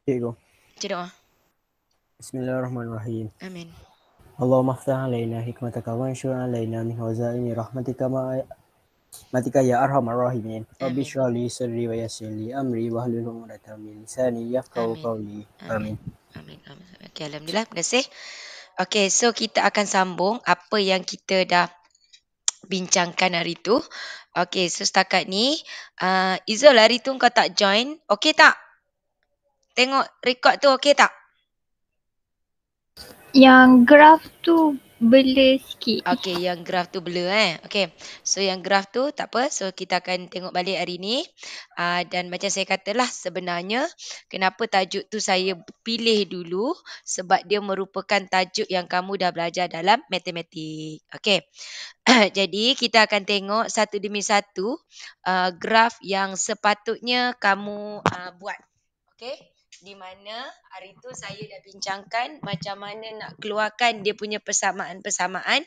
Cikgu. Doa. Bismillahirrahmanirrahim. Amin. Allahumma aftah alaina hikmataka wa anshur alaina min wazaini rahmatika matika ya arhamar rahimin. Rabbi Amin. shrah li sadri wa yassir li amri wa hlul 'uqdatam min lisani yafqahu Amin. qawli. Amin. Amin. Amin. Amin. Okey, alhamdulillah. Terima kasih. Okey, so kita akan sambung apa yang kita dah bincangkan hari tu. Okey, so setakat ni Izul hari tu kau tak join. Okey tak? Tengok rekod tu okey tak? Yang graf tu bela sikit. Okey, yang graf tu blur Okey. So yang graf tu tak apa. So kita akan tengok balik hari ni. Dan macam saya katalah sebenarnya kenapa tajuk tu saya pilih dulu sebab dia merupakan tajuk yang kamu dah belajar dalam matematik. Okey. Jadi kita akan tengok satu demi satu graf yang sepatutnya kamu buat. Okey. Di mana hari tu saya dah bincangkan macam mana nak keluarkan dia punya persamaan-persamaan.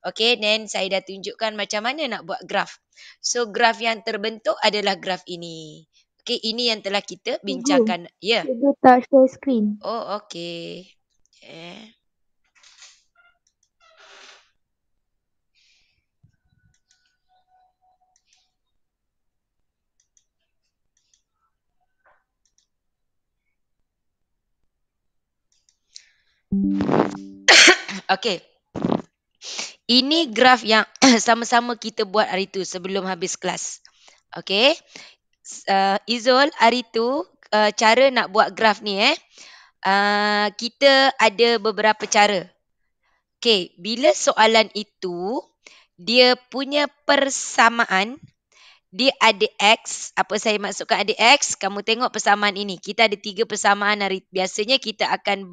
Okey, then saya dah tunjukkan macam mana nak buat graf. So graf yang terbentuk adalah graf ini. Okey, ini yang telah kita bincangkan. Ya. Yeah. Cikgu tak share screen. Oh, okey. Okey. Ini graf yang sama-sama kita buat hari tu sebelum habis kelas. Okey. Izul, hari tu cara nak buat graf ni kita ada beberapa cara. Okey, bila soalan itu dia punya persamaan dia ada X. Apa saya maksudkan ada X? Kamu tengok persamaan ini. Kita ada 3 persamaan hari. Biasanya kita akan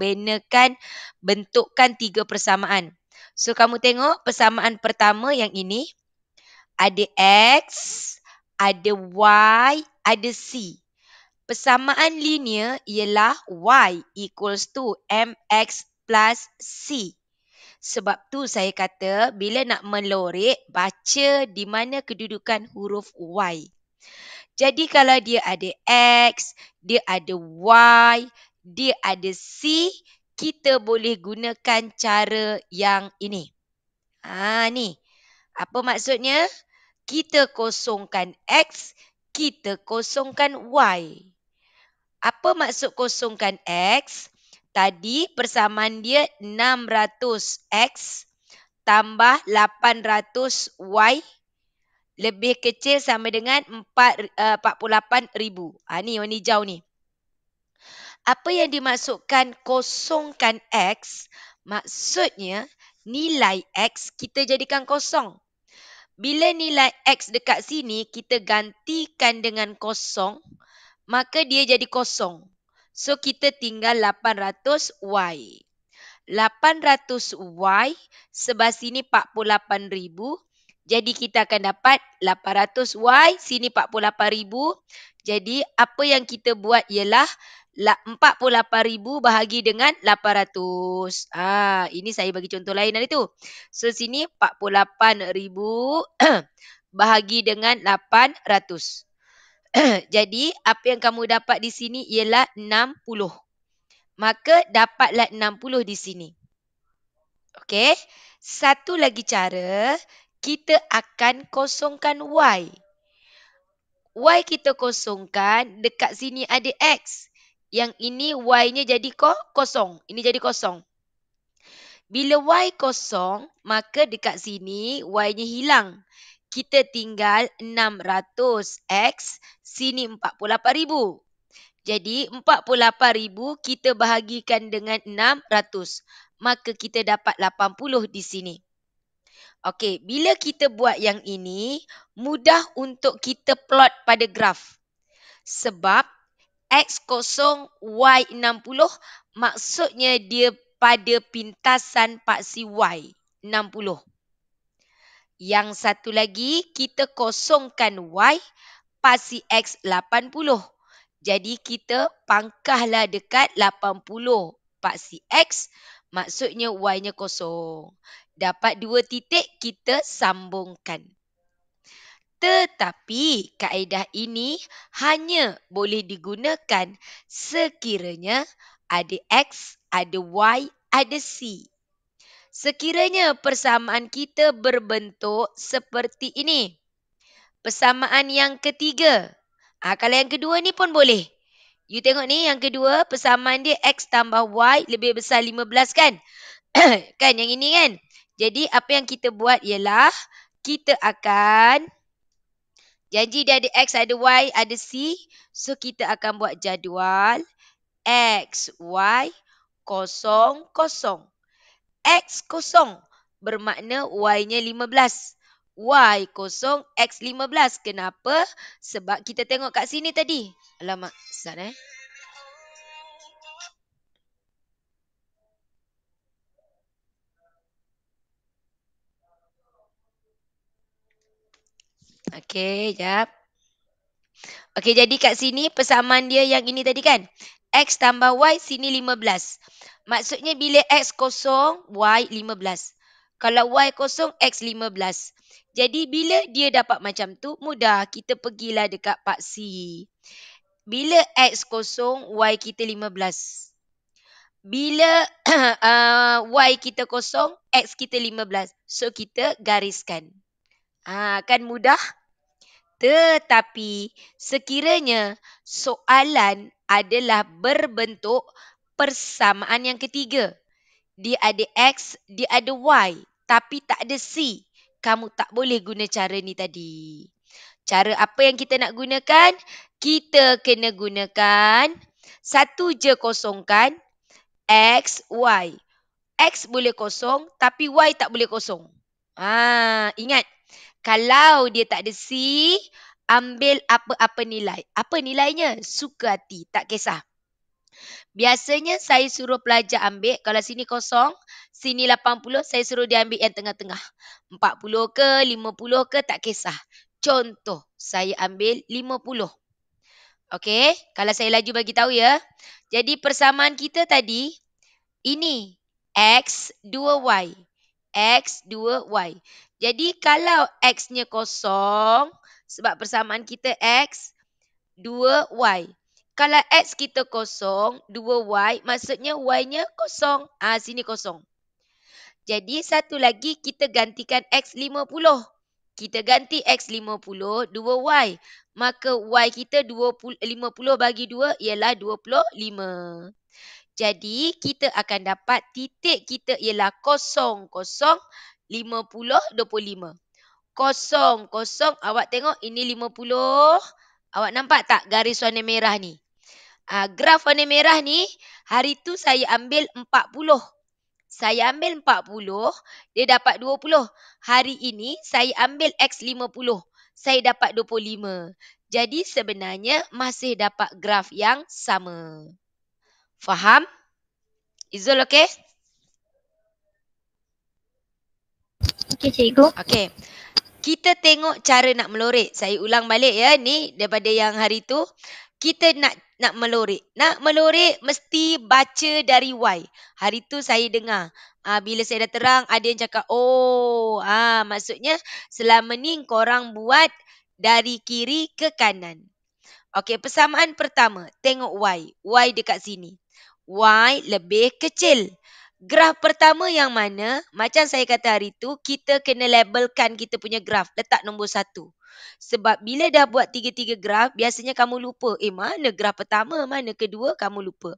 bentukkan 3 persamaan. So kamu tengok persamaan pertama yang ini. Ada X, ada Y, ada C. Persamaan linear ialah Y equals to MX plus C. Sebab tu saya kata bila nak melorek, baca di mana kedudukan huruf Y. Jadi kalau dia ada X, dia ada Y, dia ada C, kita boleh gunakan cara yang ini. Ni. Apa maksudnya? Kita kosongkan X, kita kosongkan Y. Apa maksud kosongkan X? Tadi persamaan dia 600X tambah 800Y lebih kecil sama dengan 48,000. Ni warna hijau ni. Apa yang dimaksudkan kosongkan X? Maksudnya nilai X kita jadikan kosong. Bila nilai X dekat sini kita gantikan dengan kosong, maka dia jadi kosong. So kita tinggal 800Y. 800Y sebelah sini 48,000. Jadi kita akan dapat 800Y, sini 48,000. Jadi apa yang kita buat ialah 48,000 bahagi dengan 800. Ini saya bagi contoh lain hari tu. So sini 48,000 bahagi dengan 800. Jadi apa yang kamu dapat di sini ialah 60. Maka dapatlah 60 di sini. Okey. Satu lagi cara, kita akan kosongkan Y. Y kita kosongkan, dekat sini ada X. Yang ini Y-nya jadi kosong. Ini jadi kosong. Bila Y kosong, maka dekat sini Y-nya hilang. Kita tinggal 600X, sini 48,000. Jadi 48,000 kita bahagikan dengan 600. Maka kita dapat 80 di sini. Okey, bila kita buat yang ini, mudah untuk kita plot pada graf. Sebab X kosong, Y 60, maksudnya dia pada pintasan paksi Y 60. Yang satu lagi, kita kosongkan Y, paksi X 80. Jadi kita pangkahlah dekat 80 paksi X, maksudnya Y-nya kosong. Dapat 2 titik, kita sambungkan. Tetapi kaedah ini hanya boleh digunakan sekiranya ada X, ada Y, ada C. Sekiranya persamaan kita berbentuk seperti ini. Persamaan yang ketiga. Kalau yang kedua ni pun boleh. You tengok ni yang kedua, persamaan dia X tambah Y lebih besar 15 kan? Kan yang ini kan? Jadi apa yang kita buat ialah kita akan janji dia ada X, ada Y, ada C. So kita akan buat jadual X, Y, kosong, kosong. X kosong bermakna Y-nya 15. Y kosong, X 15. Kenapa? Sebab kita tengok kat sini tadi. Alamak, Ustaz Okey, jap. Okey, jadi kat sini persamaan dia yang ini tadi kan? X tambah Y, sini 15. Maksudnya bila X kosong, Y 15. Kalau Y kosong, X 15. Jadi bila dia dapat macam tu, mudah. Kita pergilah dekat Pak C. Bila X kosong, Y kita 15. Bila Y kita kosong, X kita 15. So kita gariskan. Kan mudah? Tetapi sekiranya soalan adalah berbentuk persamaan yang ketiga. Dia ada X, dia ada Y. Tapi tak ada C. Kamu tak boleh guna cara ni tadi. Cara apa yang kita nak gunakan? Kita kena gunakan satu je kosongkan X, Y. X boleh kosong tapi Y tak boleh kosong. Ingat. Kalau dia tak ada C, ambil apa-apa nilai. Apa nilainya? Suka hati. Tak kisah. Biasanya saya suruh pelajar ambil, kalau sini kosong, sini 80, saya suruh dia ambil yang tengah-tengah. 40 ke, 50 ke, tak kisah. Contoh, saya ambil 50. Okey, kalau saya laju bagi tahu ya. Jadi persamaan kita tadi, ini X 2Y. X 2Y. Jadi kalau X-nya kosong, sebab persamaan kita X, 2Y. Kalau X kita kosong, 2Y, maksudnya Y-nya kosong. Sini kosong. Jadi satu lagi kita gantikan X 50. Kita ganti X 50, 2Y. Maka Y kita 50 bagi 2 ialah 25. Jadi kita akan dapat titik kita ialah 0, 0, 50, 25. 0, 0, awak tengok ini 50. Awak nampak tak garis warna merah ni? Graf warna merah ni, hari tu saya ambil 40. Saya ambil 40, dia dapat 20. Hari ini saya ambil X 50. Saya dapat 25. Jadi sebenarnya masih dapat graf yang sama. Faham? Izul okey? Okey, cikgu. Okey. Kita tengok cara nak melorek. Saya ulang balik ya. Ni daripada yang hari tu. Kita nak melorek. Nak melorek mesti baca dari Y. Hari tu saya dengar. Bila saya dah terang, ada yang cakap, maksudnya selama ni korang buat dari kiri ke kanan. Okey, persamaan pertama. Tengok Y. Y dekat sini. Y lebih kecil. Graf pertama yang mana? Macam saya kata hari tu, kita kena labelkan kita punya graf. Letak nombor 1. Sebab bila dah buat 3-3 graf, biasanya kamu lupa. Mana graf pertama, mana kedua, kamu lupa.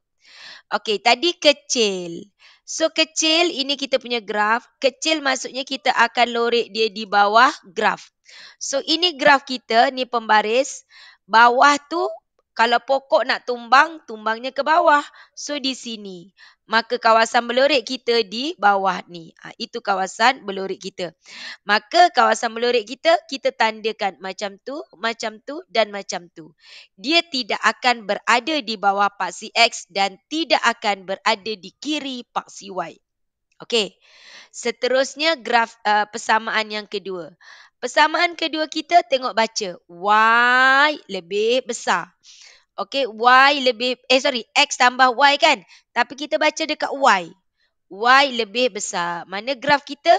Okey, tadi kecil. So, kecil ini kita punya graf. Kecil maksudnya kita akan lorek dia di bawah graf. So, ini graf kita, ni pembaris. Bawah tu, kalau pokok nak tumbang, tumbangnya ke bawah. So, di sini. Maka kawasan berlorek kita di bawah ni. Itu kawasan berlorek kita. Maka kawasan berlorek kita tandakan macam tu dan macam tu. Dia tidak akan berada di bawah paksi X dan tidak akan berada di kiri paksi Y. Okey. Seterusnya graf persamaan yang kedua. Persamaan kedua kita tengok baca. Y lebih besar. Okey, X tambah Y kan? Tapi kita baca dekat Y. Y lebih besar. Mana graf kita?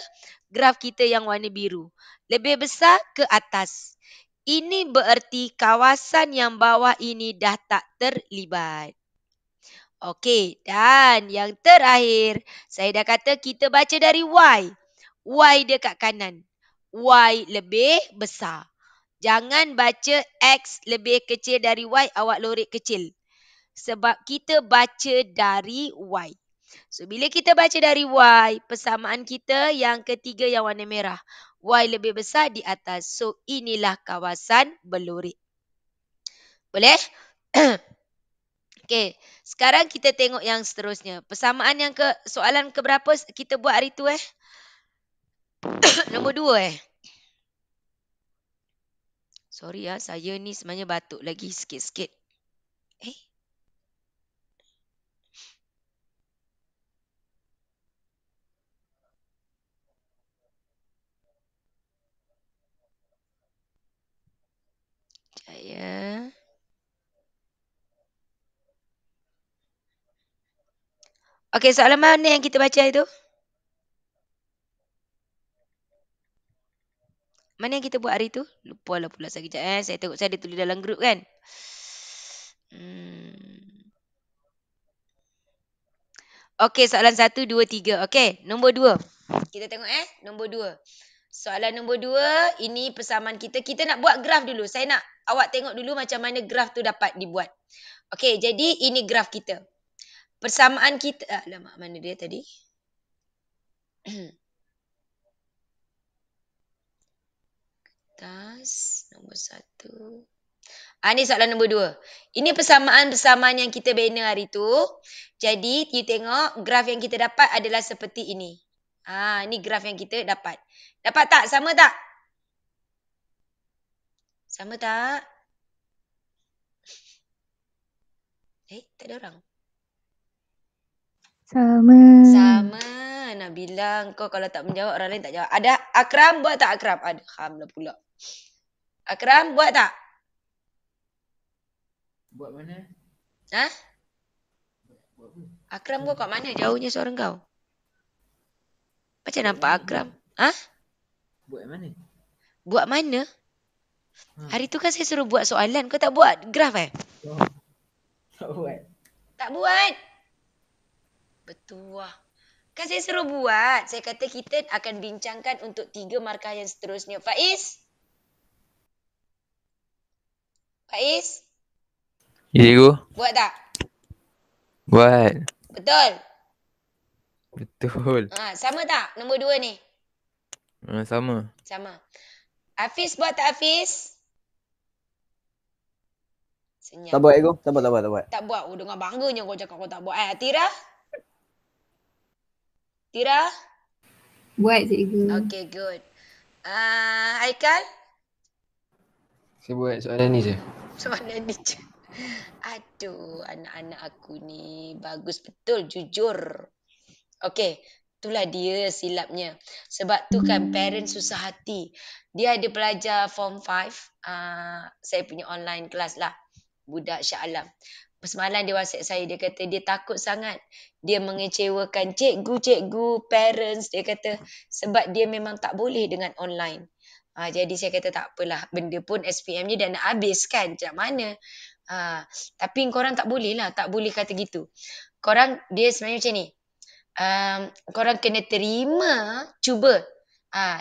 graf kita yang warna biru. Lebih besar ke atas. Ini bererti kawasan yang bawah ini dah tak terlibat. Okey, dan yang terakhir, saya dah kata kita baca dari Y. Y dia kat kanan. Y lebih besar. Jangan baca X lebih kecil dari Y, awak lorek kecil. Sebab kita baca dari Y. So, bila kita baca dari Y, persamaan kita yang ketiga yang warna merah. Y lebih besar di atas. So, inilah kawasan berlorek. Boleh? Okey, sekarang kita tengok yang seterusnya. Persamaan yang soalan keberapa kita buat hari tu Nombor 2 Sorry saya ni sebenarnya batuk lagi sikit-sikit. Saya Okey, soalan mana yang kita baca itu? Mana yang kita buat hari tu? Lupa lah pula sekejap Saya tengok saya ada tulis dalam grup kan. Okey, soalan 1, 2, 3. Okey, nombor 2. Kita tengok nombor 2. Soalan nombor 2, ini persamaan kita. Kita nak buat graf dulu. Saya nak awak tengok dulu macam mana graf tu dapat dibuat. Okey, jadi ini graf kita. Persamaan kita, alamak mana dia tadi? Atas, nombor 1. Ini soalan nombor 2. Ini persamaan-persamaan yang kita bina hari tu. Jadi, you tengok graf yang kita dapat adalah seperti ini. Ini graf yang kita dapat. Dapat tak? Sama tak? Sama tak? Tak ada orang. Sama. Nak bilang kau kalau tak menjawab, orang lain tak jawab. Ada Akram buat tak Akram? Ada Hamlah pula. Akram buat tak? Buat mana? Buat apa? Akram kau kat mana? Jauhnya suara kau. Macam nampak Akram. Buat mana? Buat mana? Hari tu kan saya suruh buat soalan. Kau tak buat graf Tak buat. Tak buat. Betul lah. Kan saya suruh buat. Saya kata kita akan bincangkan untuk 3 markah yang seterusnya. Faiz? Faiz? Ya, cikgu. Buat tak? Buat. Betul? Betul. Sama tak nombor 2 ni? Sama. Sama. Hafiz buat tak Hafiz? Senyap. Tak buat cikgu. Tak buat. Tak buat. Dengan bangganya kau cakap kau tak buat. Tira? Tira? Buat cikgu. Okay, good. Haikal? Saya buat soalan ni je. Soalan ni je. Aduh, anak-anak aku ni bagus betul, jujur. Okey, itulah dia silapnya. Sebab tu kan parent susah hati. Dia ada pelajar form 5, saya punya online kelas lah. Budak Shah Alam. Semalam dia WhatsApp saya, dia kata dia takut sangat. Dia mengecewakan cikgu-cikgu, parents. Dia kata sebab dia memang tak boleh dengan online. Jadi saya kata tak apalah. Benda pun SPM-nya dah nak habis kan. Macam mana? Tapi korang tak boleh lah. Tak boleh kata gitu. Korang, dia sebenarnya macam ni. Korang kena terima, cuba.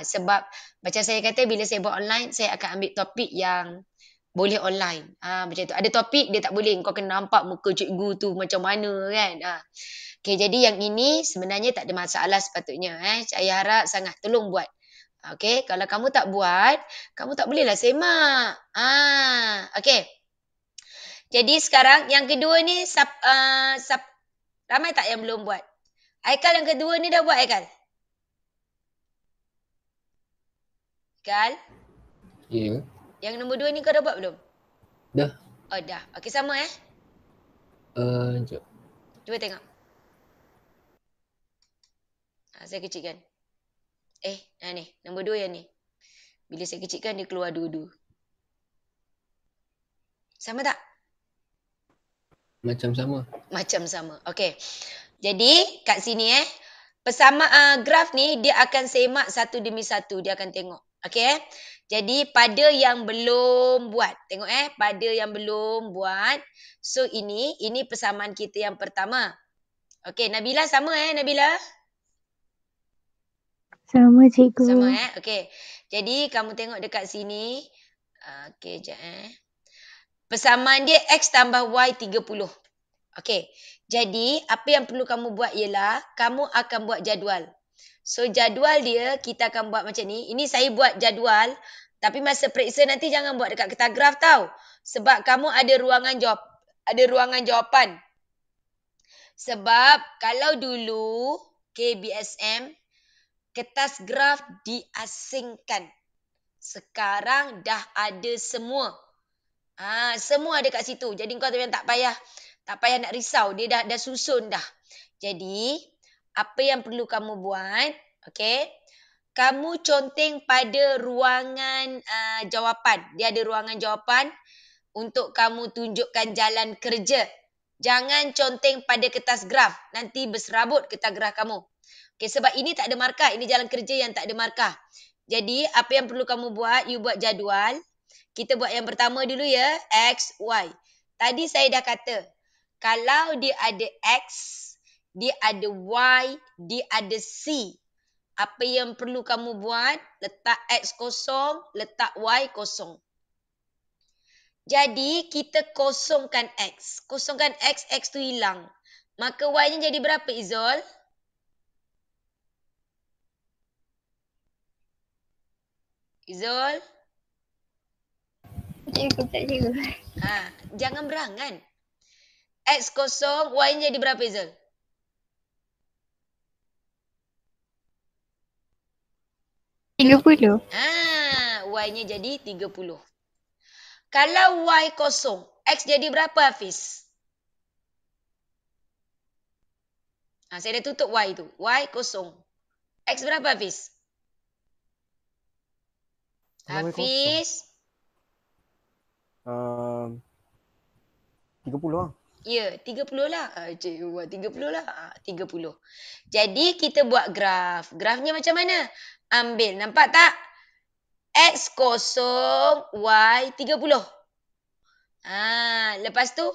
Sebab macam saya kata bila saya buat online, saya akan ambil topik yang boleh online. Macam tu. Ada topik dia tak boleh. Kau kena nampak muka cikgu tu macam mana kan. Okay, jadi yang ini sebenarnya tak ada masalah sepatutnya. Saya harap sangat tolong buat. Okay, kalau kamu tak buat, kamu tak bolehlah semak. Okay. Jadi sekarang yang kedua ni, ramai tak yang belum buat? Haikal yang kedua ni dah buat Haikal? Haikal? Ya. Yang nombor 2 ni kau dah buat belum? Dah. Oh dah. Okey sama Sekejap. Cuba tengok. Saya kecilkan. Ni. Nombor 2 yang ni. Bila saya kecilkan dia keluar dua-dua. Sama tak? Macam sama. Macam sama. Okey. Jadi kat sini graf ni dia akan semak satu demi satu. Dia akan tengok. Okey. Jadi pada yang belum buat. Tengok pada yang belum buat. So ini persamaan kita yang pertama. Okey, Nabila sama Nabila? Sama cikgu. Sama Okey. Jadi kamu tengok dekat sini. Okey, sekejap Persamaan dia X tambah Y 30. Okey. Jadi, apa yang perlu kamu buat ialah, kamu akan buat jadual. So, jadual dia, kita akan buat macam ni. Ini saya buat jadual. Tapi masa periksa nanti jangan buat dekat kertas graf tau. Sebab kamu ada ruangan jawapan. Sebab, kalau dulu, KBSM, kertas graf diasingkan. Sekarang dah ada semua. Semua ada kat situ. Jadi kau tak payah nak risau. Dia dah susun dah. Jadi, apa yang perlu kamu buat, okey? Kamu conteng pada ruangan jawapan. Dia ada ruangan jawapan untuk kamu tunjukkan jalan kerja. Jangan conteng pada kertas graf. Nanti berserabut kertas graf kamu. Okey, sebab ini tak ada markah. Ini jalan kerja yang tak ada markah. Jadi, apa yang perlu kamu buat? You buat jadual. Kita buat yang pertama dulu ya. X, Y. Tadi saya dah kata. Kalau dia ada X, dia ada Y, dia ada C. Apa yang perlu kamu buat? Letak X kosong, letak Y kosong. Jadi, kita kosongkan X. Kosongkan X, X tu hilang. Maka Y-nya jadi berapa, Izol? Izol? Cikgu. Jangan berangan. X kosong, Y-nya jadi berapa, Izul? Y-nya jadi 30. Kalau Y kosong, X jadi berapa, Hafiz? Saya dah tutup Y tu. Y kosong. X berapa, Hafiz? Hafiz? 30 lah. Ya, 30 lah. Cikgu buat 30 lah. 30. Jadi, kita buat graf. Grafnya macam mana? Ambil. Nampak tak? X kosong, Y 30. Lepas tu,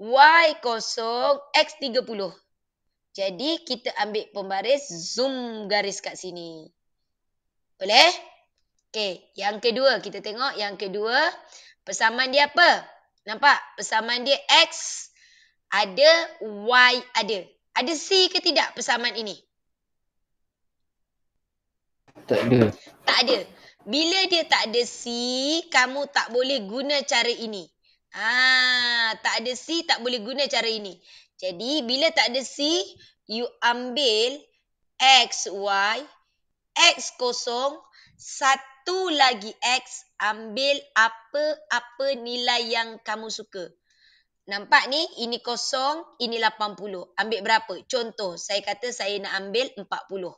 Y kosong, X 30. Jadi, kita ambil pembaris, zoom garis kat sini. Boleh? Okey, yang kedua. Kita tengok yang kedua. Persamaan dia apa? Nampak? Persamaan dia X ada, Y ada. Ada C ke tidak persamaan ini? Tak ada. Tak ada. Bila dia tak ada C, kamu tak boleh guna cara ini. Tak ada C, tak boleh guna cara ini. Jadi, bila tak ada C, you ambil X, Y, X kosong, satu lagi X, ambil apa-apa nilai yang kamu suka. Nampak ni, ini kosong, ini 80. Ambil berapa? Contoh, saya kata saya nak ambil 40.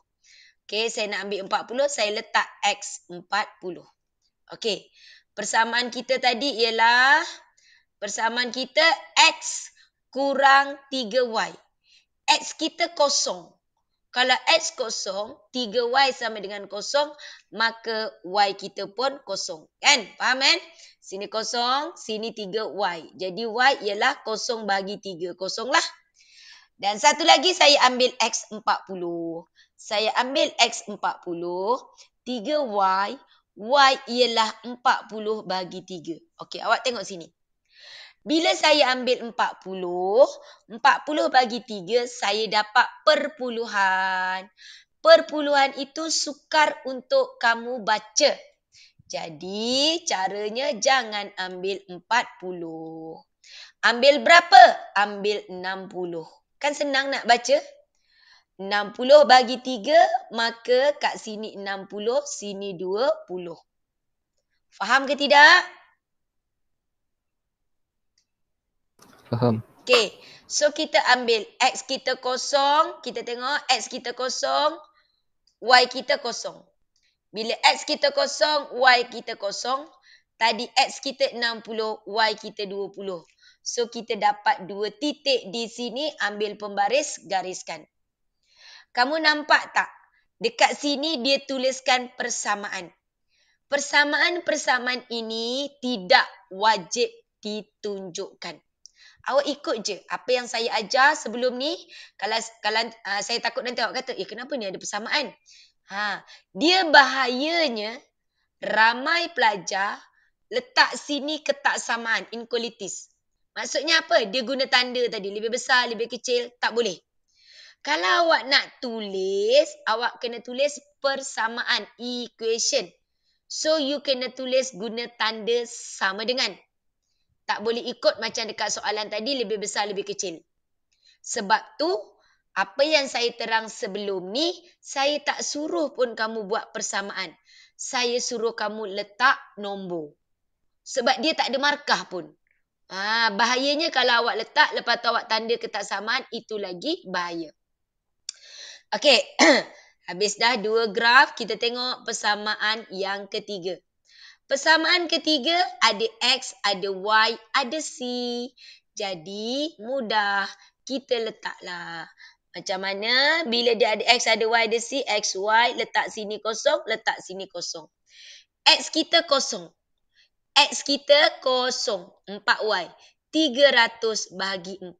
Okey, saya nak ambil 40, saya letak X 40. Okey, persamaan kita tadi ialah, persamaan kita X kurang 3Y. X kita kosong. Kalau X kosong, 3Y sama dengan kosong, maka Y kita pun kosong. Kan? Faham kan? Sini kosong, sini 3Y. Jadi Y ialah kosong bagi 3. Kosong lah. Dan satu lagi saya ambil X 40. Saya ambil X 40. 3Y. Y ialah 40 bagi 3. Okey, awak tengok sini. Bila saya ambil 40, 40 bagi 3, saya dapat perpuluhan. Perpuluhan itu sukar untuk kamu baca. Jadi, caranya jangan ambil 40. Ambil berapa? Ambil 60. Kan senang nak baca? 60 bagi 3, maka kat sini 60, sini 20. Faham ke tidak? Faham. Okey, so kita ambil X kita kosong, kita tengok X kita kosong, Y kita kosong. Bila X kita kosong, Y kita kosong, tadi X kita 60, Y kita 20. So kita dapat 2 titik di sini, ambil pembaris, gariskan. Kamu nampak tak? Dekat sini dia tuliskan persamaan. Persamaan-persamaan ini tidak wajib ditunjukkan. Awak ikut je apa yang saya ajar sebelum ni. Kalau saya takut nanti awak kata, kenapa ni ada persamaan? Dia bahayanya ramai pelajar letak sini ketaksamaan, inequalities. Maksudnya apa? Dia guna tanda tadi, lebih besar, lebih kecil, tak boleh. Kalau awak nak tulis, awak kena tulis persamaan, equation. So, you kena tulis guna tanda sama dengan. Tak boleh ikut macam dekat soalan tadi, lebih besar, lebih kecil. Sebab tu, apa yang saya terang sebelum ni, saya tak suruh pun kamu buat persamaan. Saya suruh kamu letak nombor. Sebab dia tak ada markah pun. Bahayanya kalau awak letak, lepas tu awak tanda ketaksamaan, itu lagi bahaya. Okey, habis dah 2 graf, kita tengok persamaan yang ketiga. Persamaan ketiga, ada X, ada Y, ada C. Jadi, mudah. Kita letaklah. Macam mana? Bila dia ada X, ada Y, ada C, X, Y, letak sini kosong, letak sini kosong. X kita kosong. X kita kosong. 4Y. 300 bahagi 4.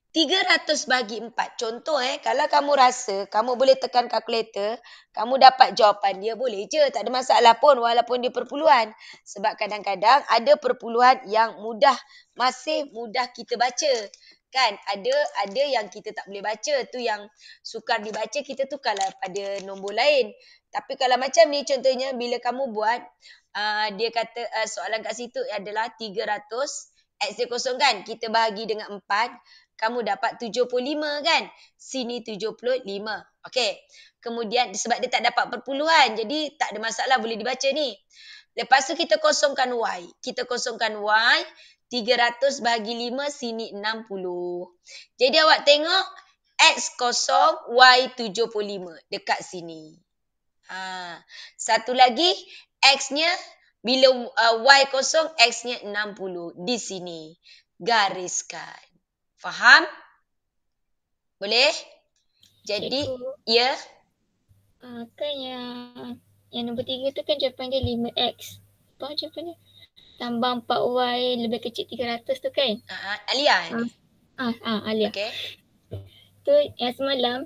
300 bahagi 4. Contoh kalau kamu rasa, kamu boleh tekan kalkulator, kamu dapat jawapan dia, boleh je. Tak ada masalah pun walaupun dia perpuluhan. Sebab kadang-kadang ada perpuluhan yang mudah, masih mudah kita baca. Kan? Ada yang kita tak boleh baca. Tu yang sukar dibaca, kita tukarlah pada nombor lain. Tapi kalau macam ni contohnya, bila kamu buat, dia kata soalan kat situ adalah 300, X dia kosong kan? Kita bahagi dengan 4. Kamu dapat 75 kan? Sini 75. Okey. Kemudian sebab dia tak dapat perpuluhan. Jadi tak ada masalah boleh dibaca ni. Lepas tu kita kosongkan Y. Kita kosongkan Y. 300 bahagi 5 sini 60. Jadi awak tengok X kosong Y 75 dekat sini. Satu lagi X-nya bila Y kosong X-nya 60 di sini. Gariskan. Faham? Boleh? Jadi, Cikgu, ya. kan yang nombor 3 tu kan jawapan dia 5X. Apa jawapan dia? Tambah 4Y lebih kecil 300 tu kan? Alia. Alia. Okey. Tu yang semalam,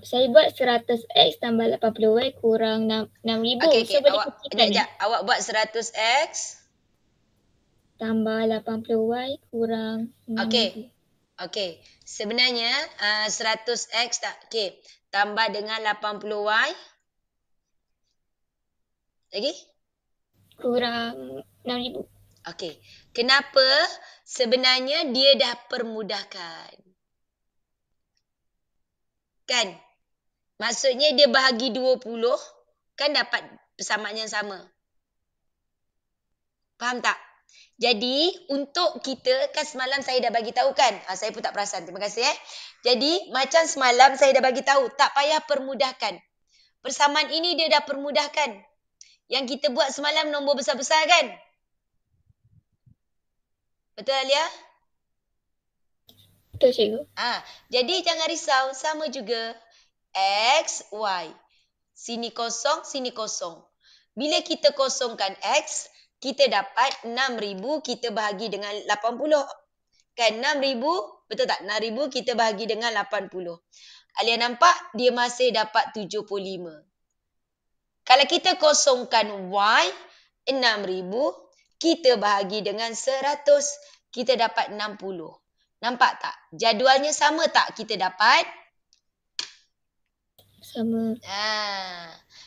saya buat 100X tambah 80Y kurang 6,000. Okey. So boleh kecilkan ni? Awak buat 100X. Tambah 80Y kurang 6,000. Okey. Sebenarnya 100X tak. Okey. Tambah dengan 80Y. Lagi? Kurang 6,000. Okey. Kenapa? Sebenarnya dia dah permudahkan. Kan? Maksudnya dia bahagi 20, kan dapat persamaan yang sama. Faham tak? Jadi, untuk kita, kan semalam saya dah bagi tahu kan? Saya pun tak perasan. Terima kasih. Jadi, macam semalam saya dah bagi tahu. Tak payah permudahkan. Persamaan ini dia dah permudahkan. Yang kita buat semalam nombor besar-besar kan? Betul, Alia? Betul, cikgu. Jadi, jangan risau. Sama juga. X, Y. Sini kosong, sini kosong. Bila kita kosongkan X, kita dapat 6,000 kita bahagi dengan 80. Kan 6,000, betul tak? 6,000 kita bahagi dengan 80. Alia nampak dia masih dapat 75. Kalau kita kosongkan Y, 6,000 kita bahagi dengan 100, kita dapat 60. Nampak tak? Jadualnya sama tak kita dapat? Sama.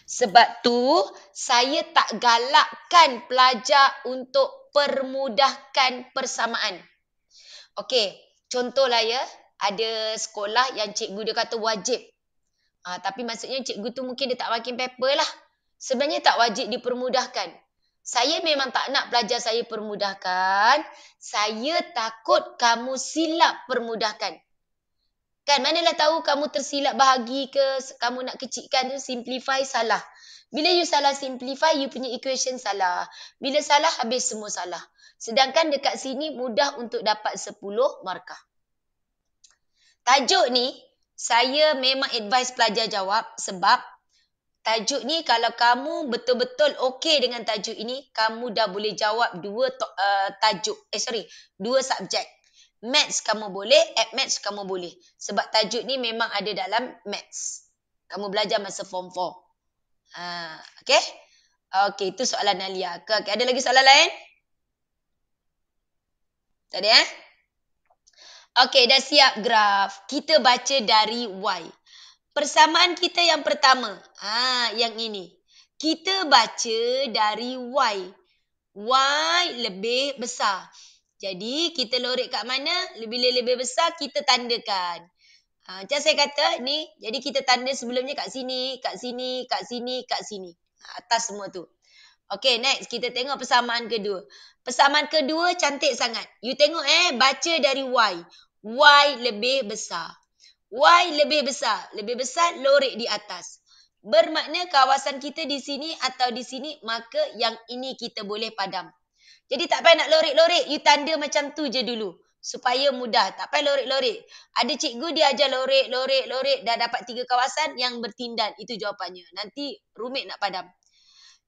Sebab tu saya tak galakkan pelajar untuk permudahkan persamaan. Okey, contohlah ya, ada sekolah yang cikgu dia kata wajib. Tapi maksudnya cikgu tu mungkin dia tak marking paper lah. Sebenarnya tak wajib dipermudahkan. Saya memang tak nak pelajar saya permudahkan. Saya takut kamu silap permudahkan. Kan manalah tahu kamu tersilap bahagi ke, kamu nak kecilkan tu, simplify salah. Bila you salah simplify, you punya equation salah. Bila salah, habis semua salah. Sedangkan dekat sini mudah untuk dapat 10 markah. Tajuk ni, saya memang advise pelajar jawab sebab tajuk ni kalau kamu betul-betul okey dengan tajuk ini, kamu dah boleh jawab dua subjek. Maths kamu boleh, Maths kamu boleh. Sebab tajuk ni memang ada dalam Maths. Kamu belajar masa form 4. Okey? Okey, itu soalan Nalia. Okay, ada lagi soalan lain? Tak ada Okey, dah siap graf. Kita baca dari Y. Persamaan kita yang pertama. Yang ini. Kita baca dari Y. Y lebih besar. Jadi, kita lorek kat mana? Lebih besar, kita tandakan. Macam saya kata, ni. Jadi, kita tanda sebelumnya kat sini, kat sini, kat sini, kat sini. Atas semua tu. Okey, next. Kita tengok persamaan kedua. Persamaan kedua cantik sangat. You tengok baca dari Y. Y lebih besar. Y lebih besar. Lebih besar, lorek di atas. Bermakna kawasan kita di sini atau di sini, maka yang ini kita boleh padam. Jadi tak payah nak lorek-lorek. You tanda macam tu je dulu. Supaya mudah. Tak payah lorek-lorek. Ada cikgu dia ajar lorek. Dah dapat 3 kawasan yang bertindan. Itu jawapannya. Nanti rumit nak padam.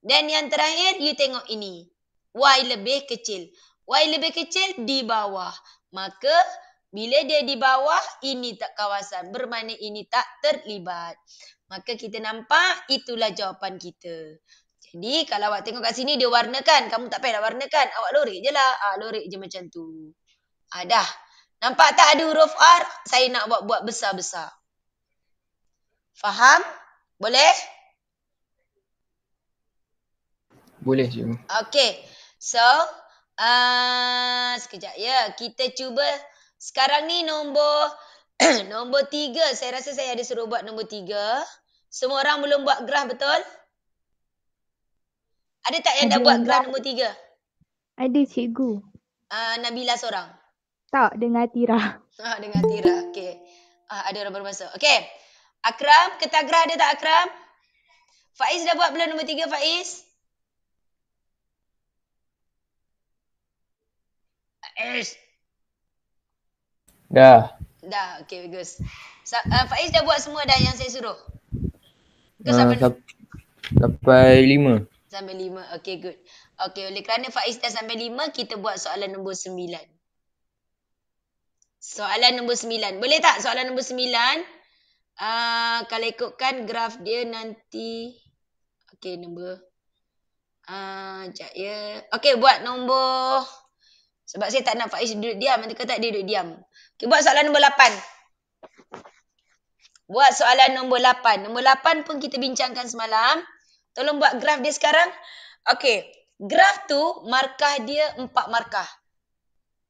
Dan yang terakhir, you tengok ini. Y lebih kecil. Y lebih kecil di bawah. Maka, bila dia di bawah, ini tak kawasan. Bermakna ini tak terlibat. Maka kita nampak, itulah jawapan kita. Jadi, kalau awak tengok kat sini, dia warnakan. Kamu tak payah nak warnakan. Awak lorek je lah. Lorek je macam tu. Dah. Nampak tak ada huruf R? Saya nak buat besar-besar. Faham? Boleh? Boleh cikgu. Okey. So, sekejap ya. Kita cuba. Sekarang ni nombor nombor 3. Saya rasa saya ada suruh buat nombor 3. Semua orang belum buat graf, betul? Ada tak yang dah buat graf nombor 3? Ada cikgu. Nabila seorang? Tak, dengan Atira. Dengan Atira. Okey. Ada orang baru masuk. Okey. Akram, kertas graf ada tak Akram? Faiz dah buat belum nombor 3 Faiz? Dah. Dah, okey, bagus. Faiz dah buat semua dah yang saya suruh? Ke sampai 5. Sampai 5, okey, good. Okey, oleh kerana Faiz dah sampai 5, kita buat soalan nombor 9. Soalan nombor 9. Boleh tak soalan nombor 9? Kalau ikutkan graf dia nanti. Okey, nombor. Sekejap ya. Okey, buat nombor. Sebab saya tak nak Faiz duduk diam. Nanti kata dia duduk diam. Okey, buat soalan nombor 8. Buat soalan nombor 8. Nombor 8 pun kita bincangkan semalam. Tolong buat graf dia sekarang. Okey, graf tu markah dia 4 markah.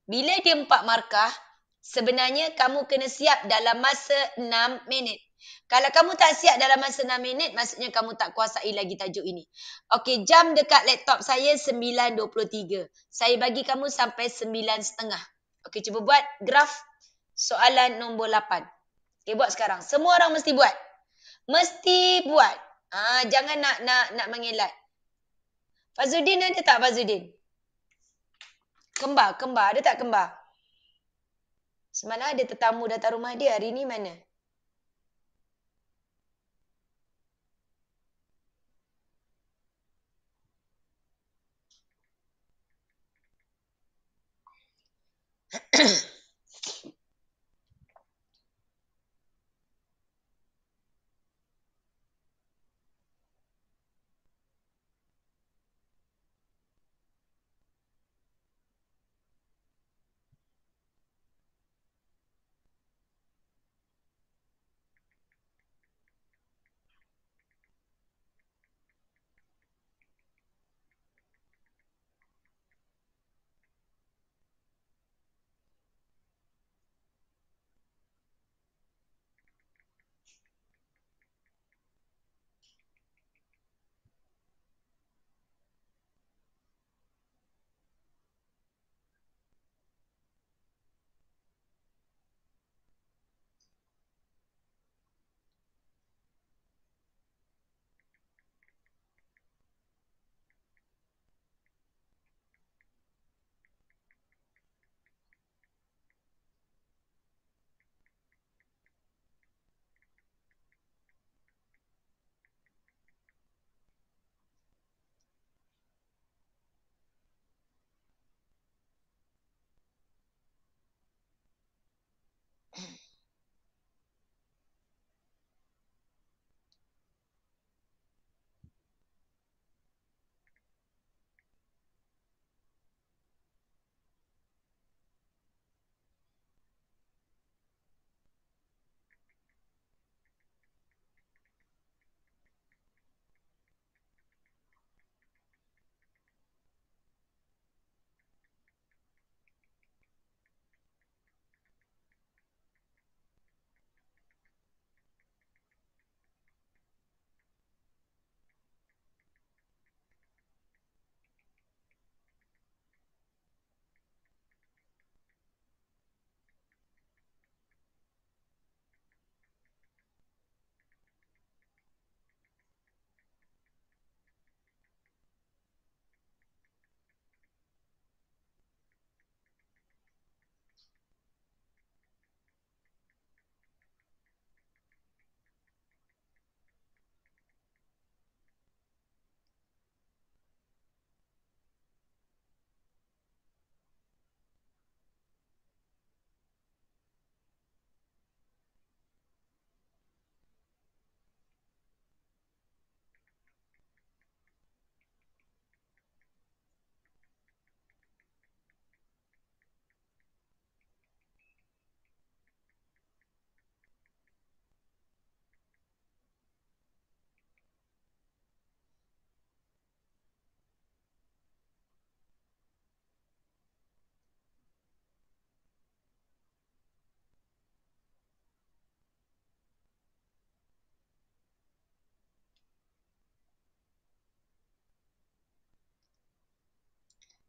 Bila dia 4 markah, sebenarnya kamu kena siap dalam masa 6 minit. Kalau kamu tak siap dalam masa 6 minit, maksudnya kamu tak kuasai lagi tajuk ini. Okey, jam dekat laptop saya 9.23. Saya bagi kamu sampai 9.30. Okey, cuba buat graf soalan nombor 8. Okey, buat sekarang. Semua orang mesti buat. Mesti buat. Jangan nak mengelak. Fazudin ada tak Fazudin? Kembar. Ada tak kembar? Semalam ada tetamu datang rumah dia. Hari ni mana?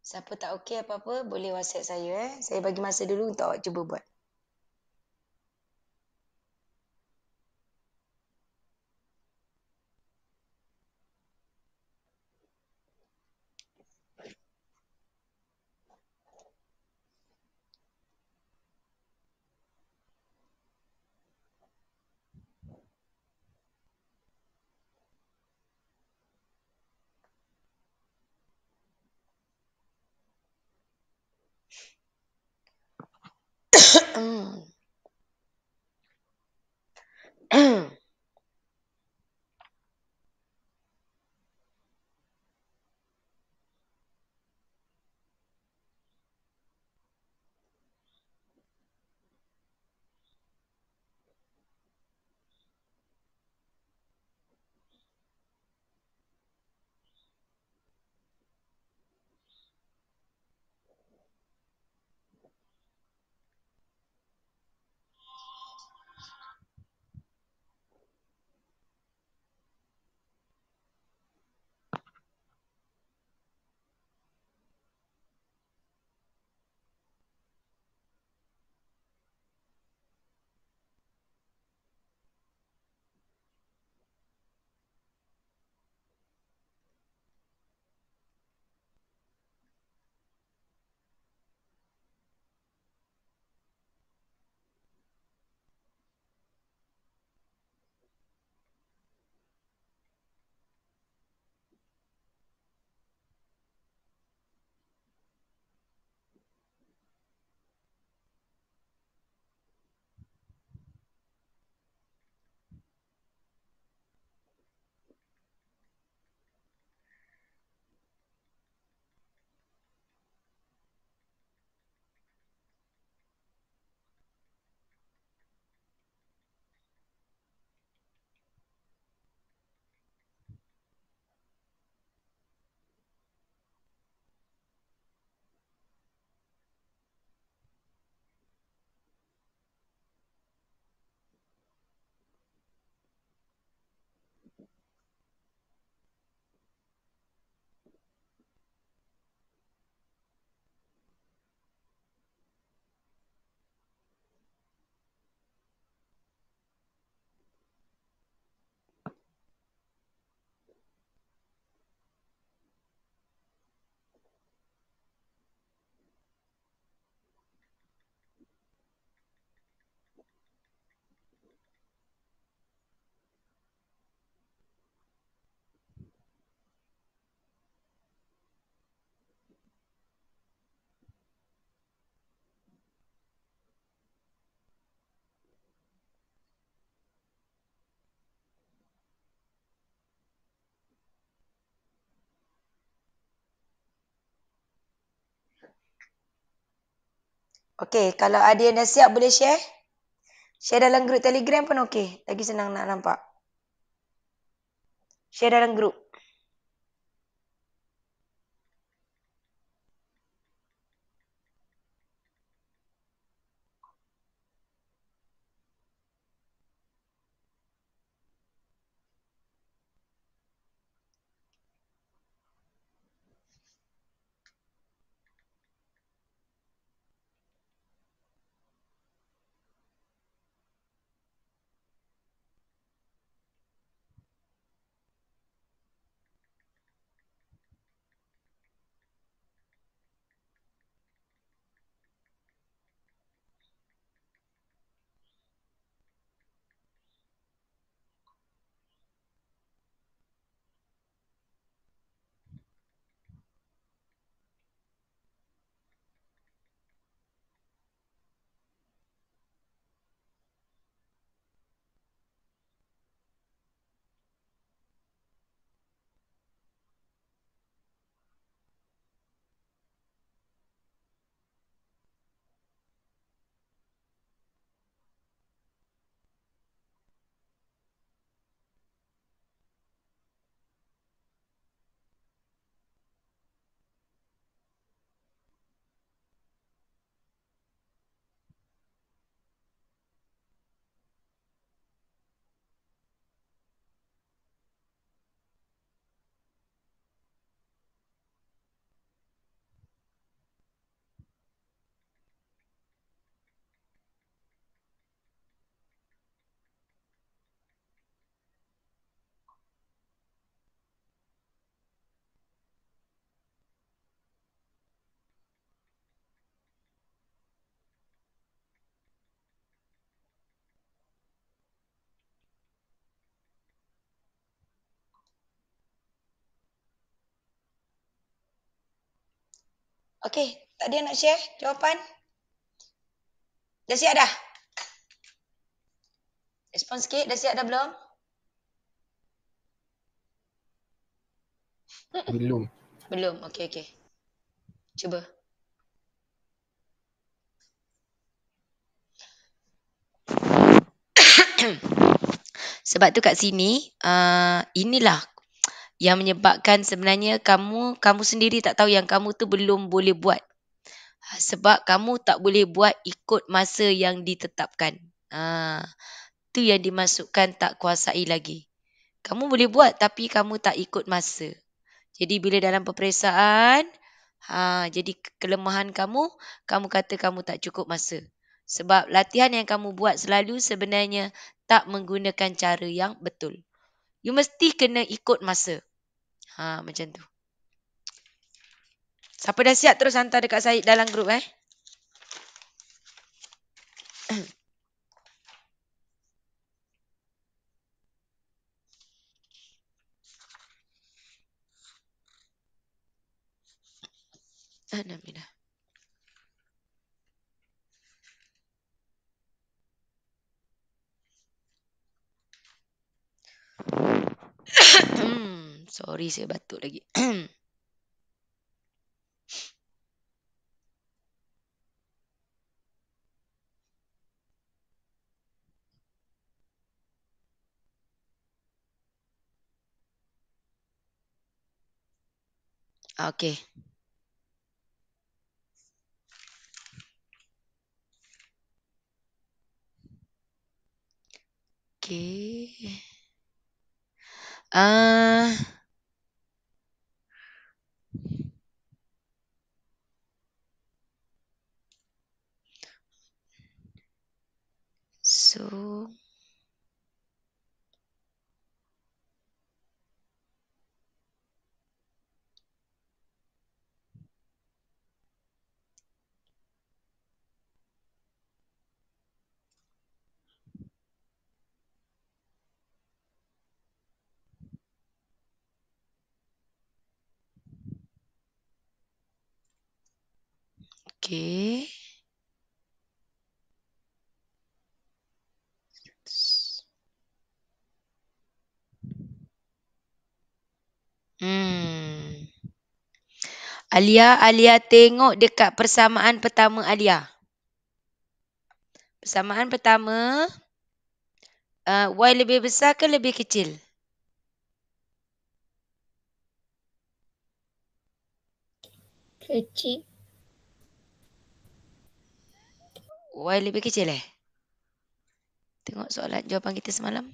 Siapa tak okey apa-apa, boleh WhatsApp saya. Saya bagi masa dulu untuk awak cuba buat. Okey, kalau ada yang dah siap boleh share. Share dalam grup Telegram pun okey. Lagi senang nak nampak. Share dalam grup. Okey, tak ada yang nak share jawapan? Dah siap dah? Respon sikit, dah siap dah belum? Belum. Belum, okey. Cuba. Sebab tu kat sini, inilah yang menyebabkan sebenarnya kamu sendiri tak tahu yang kamu tu belum boleh buat. Sebab kamu tak boleh buat ikut masa yang ditetapkan. Tu yang dimasukkan tak kuasai lagi. Kamu boleh buat tapi kamu tak ikut masa. Jadi bila dalam peperiksaan, jadi kelemahan kamu kata kamu tak cukup masa. Sebab latihan yang kamu buat selalu sebenarnya tak menggunakan cara yang betul. You mesti kena ikut masa. Macam tu. Siapa dah siap terus hantar dekat saya dalam grup Alhamdulillah. Sorry, saya batuk lagi. Okey. Okey. So okey. Alia tengok dekat persamaan pertama Alia. Persamaan pertama, Y lebih besar ke lebih kecil? Kecil. Y lebih kecil Tengok soalan jawapan kita semalam.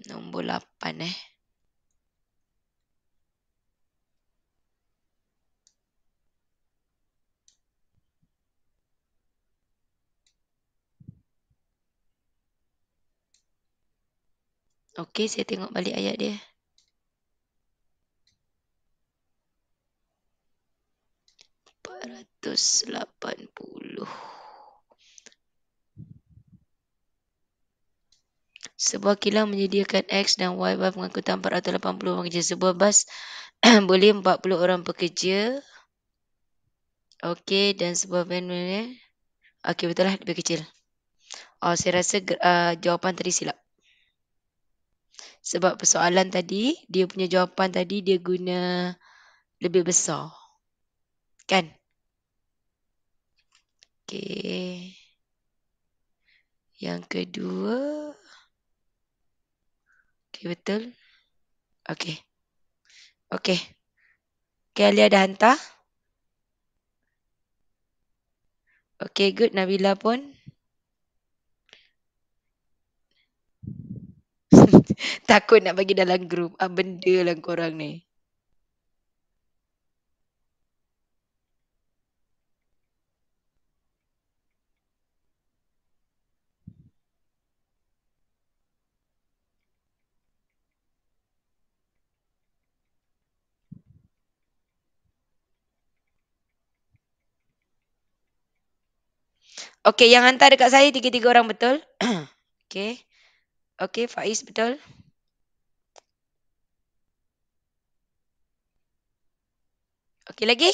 Nombor 8 Okey, saya tengok balik ayat dia. $480. Sebuah kilang menyediakan X dan Y bas pengangkutan 480 orang kerja. Sebuah bas boleh 40 orang pekerja. Okey, dan sebuah van okey, betul lah, lebih kecil. Saya rasa jawapan tadi silap. Sebab persoalan tadi, dia punya jawapan tadi dia guna lebih besar. Kan? Okey. Yang kedua. Okey, betul. Okey. Okey, Alia dah hantar. Okey, good. Nabila pun. Takut nak bagi dalam grup. Benda lah korang ni. Okey, yang hantar dekat saya 3 orang betul. Okey. Okey, Faiz betul. Okey lagi?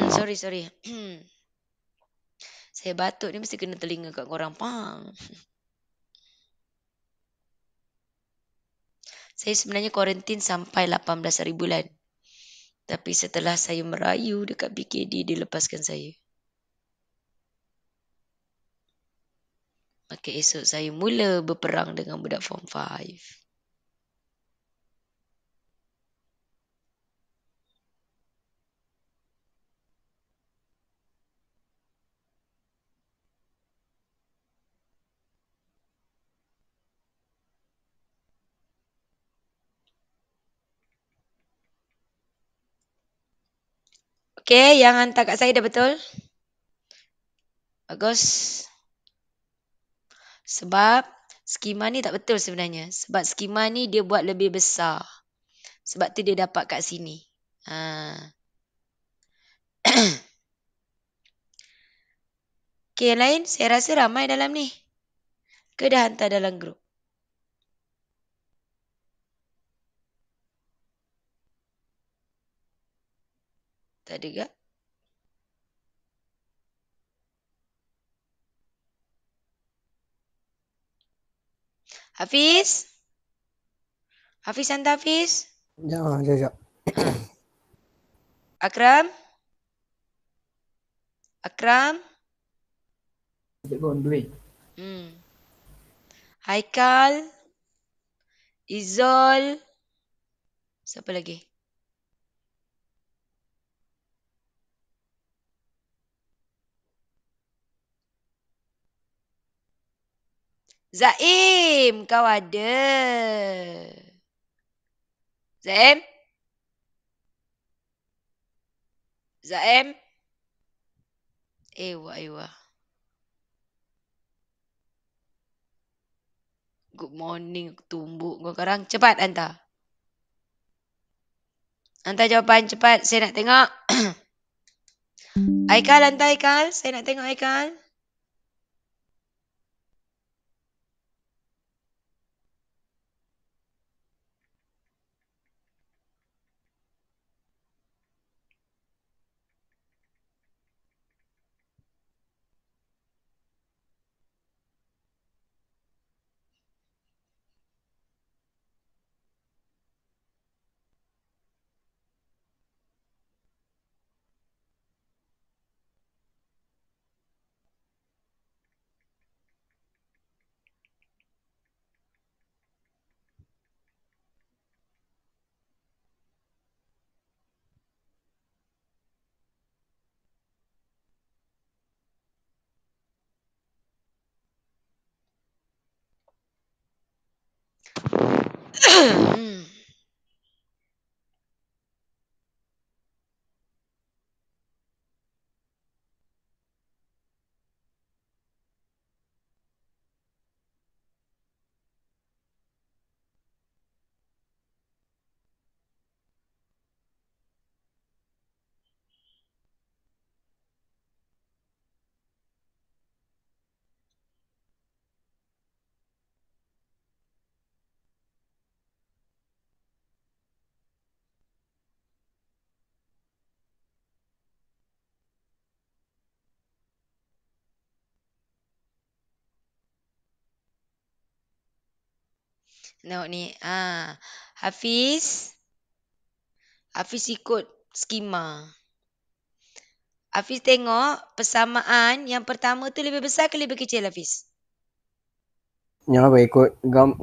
Sorry. Saya batuk ni mesti kena telinga kat korang. Pang. Saya sebenarnya kuarantin sampai 18 hari bulan. Tapi setelah saya merayu dekat PKD, dia lepaskan saya. Maka esok saya mula berperang dengan budak Form 5. Okey, yang hantar kat saya dah betul? Bagus. Sebab skema ni tak betul sebenarnya. Sebab skema ni dia buat lebih besar. Sebab tu dia dapat kat sini. Okey, yang lain saya rasa ramai dalam ni. Ke dah hantar dalam grup? Tak ada ke? Hafiz? Hafiz hantar Hafiz? Sekejap. Akram? Akram? Cikgu on the way. Haikal? Izol? Siapa lagi? Zaim, kau ada. Zaim? Zaim? Ewa. Good morning, tumbuk kau sekarang. Cepat hantar. Hantar jawapan cepat. Saya nak tengok. Haikal, hantar Haikal. Saya nak tengok Haikal. Tengok ni. Hafiz ikut skema. Hafiz tengok persamaan yang pertama tu lebih besar ke lebih kecil, Hafiz? Yang apa ikut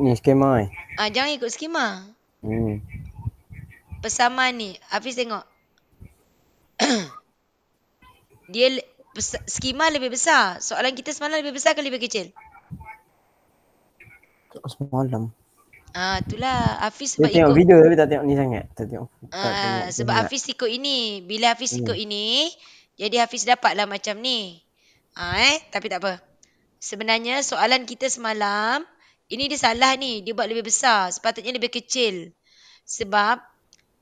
ni skema ni? Jangan ikut skema. Persamaan ni. Hafiz tengok. Dia skema lebih besar. Soalan kita semalam lebih besar ke lebih kecil? Semalam. Itulah. Hafiz Dia sebab tengok ikut video tapi tak tengok ni sangat. sebab Hafiz ikut ini. Bila Hafiz ikut ini, jadi Hafiz dapatlah macam ni. Tapi tak apa. Sebenarnya soalan kita semalam, ini dia salah ni. Dia buat lebih besar. Sepatutnya lebih kecil. Sebab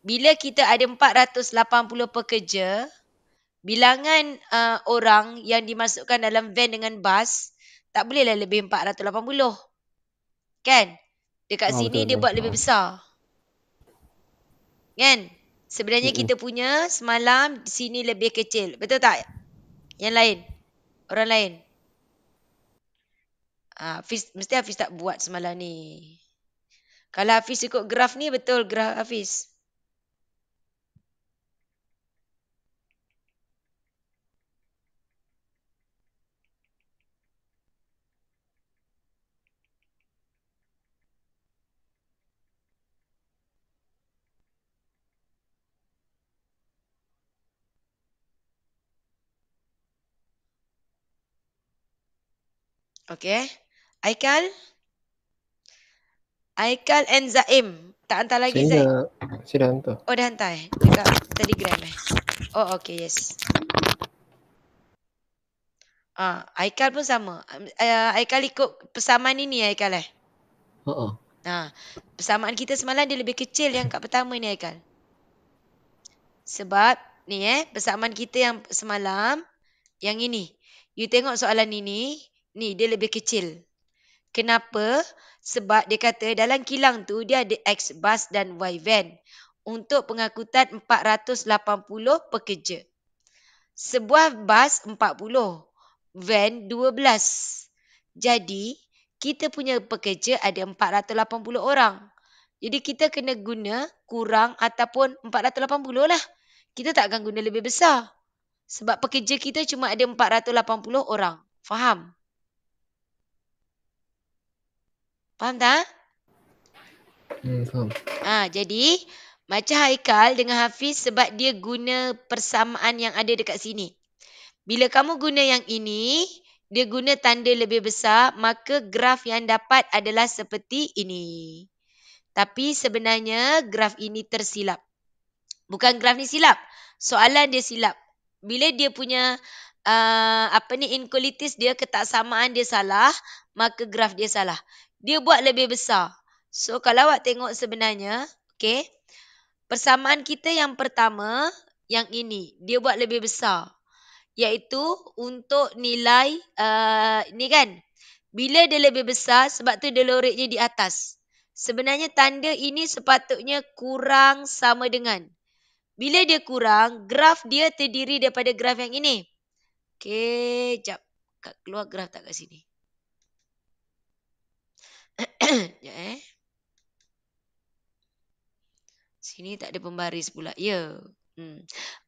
bila kita ada 480 pekerja, bilangan orang yang dimasukkan dalam van dengan bas, tak bolehlah lebih 480. Kan? Dekat sini dia buat lebih besar. Kan? Sebenarnya kita punya semalam sini lebih kecil. Betul tak? Yang lain? Orang lain? Mesti Hafiz tak buat semalam ni. Kalau Hafiz ikut graf ni, betul graf Hafiz. Okey. Aikal and Zaim. Tak hantar lagi, Zaim? Saya dah hantar. Oh, dah hantar dekat Telegram Oh, okey, yes. Aikal pun sama. Aikal ikut persamaan ini, Aikal persamaan kita semalam dia lebih kecil yang kat pertama ni, Aikal. Sebab ni persamaan kita yang semalam yang ini. You tengok soalan ini, ni dia lebih kecil. Kenapa? Sebab dia kata dalam kilang tu dia ada X bus dan Y van untuk pengangkutan 480 pekerja. Sebuah bas 40, van 12. Jadi, kita punya pekerja ada 480 orang. Jadi, kita kena guna kurang ataupun 480 lah. Kita tak akan guna lebih besar. Sebab pekerja kita cuma ada 480 orang. Faham? Faham tak? Faham. Jadi, macam Haikal dengan Hafiz sebab dia guna persamaan yang ada dekat sini. Bila kamu guna yang ini, dia guna tanda lebih besar, maka graf yang dapat adalah seperti ini. Tapi sebenarnya graf ini tersilap. Bukan graf ni silap. Soalan dia silap. Bila dia punya inequalities dia, ketaksamaan dia salah, maka graf dia salah. Dia buat lebih besar. So kalau awak tengok sebenarnya, okey, persamaan kita yang pertama, yang ini, dia buat lebih besar. Iaitu untuk nilai, ni kan, bila dia lebih besar, sebab tu dia loretnya di atas. Sebenarnya tanda ini sepatutnya kurang sama dengan. Bila dia kurang, graf dia terdiri daripada graf yang ini. Okey, jap. Keluar graf tak kat sini? Sekejap Sini tak ada pembaris pula. Ya.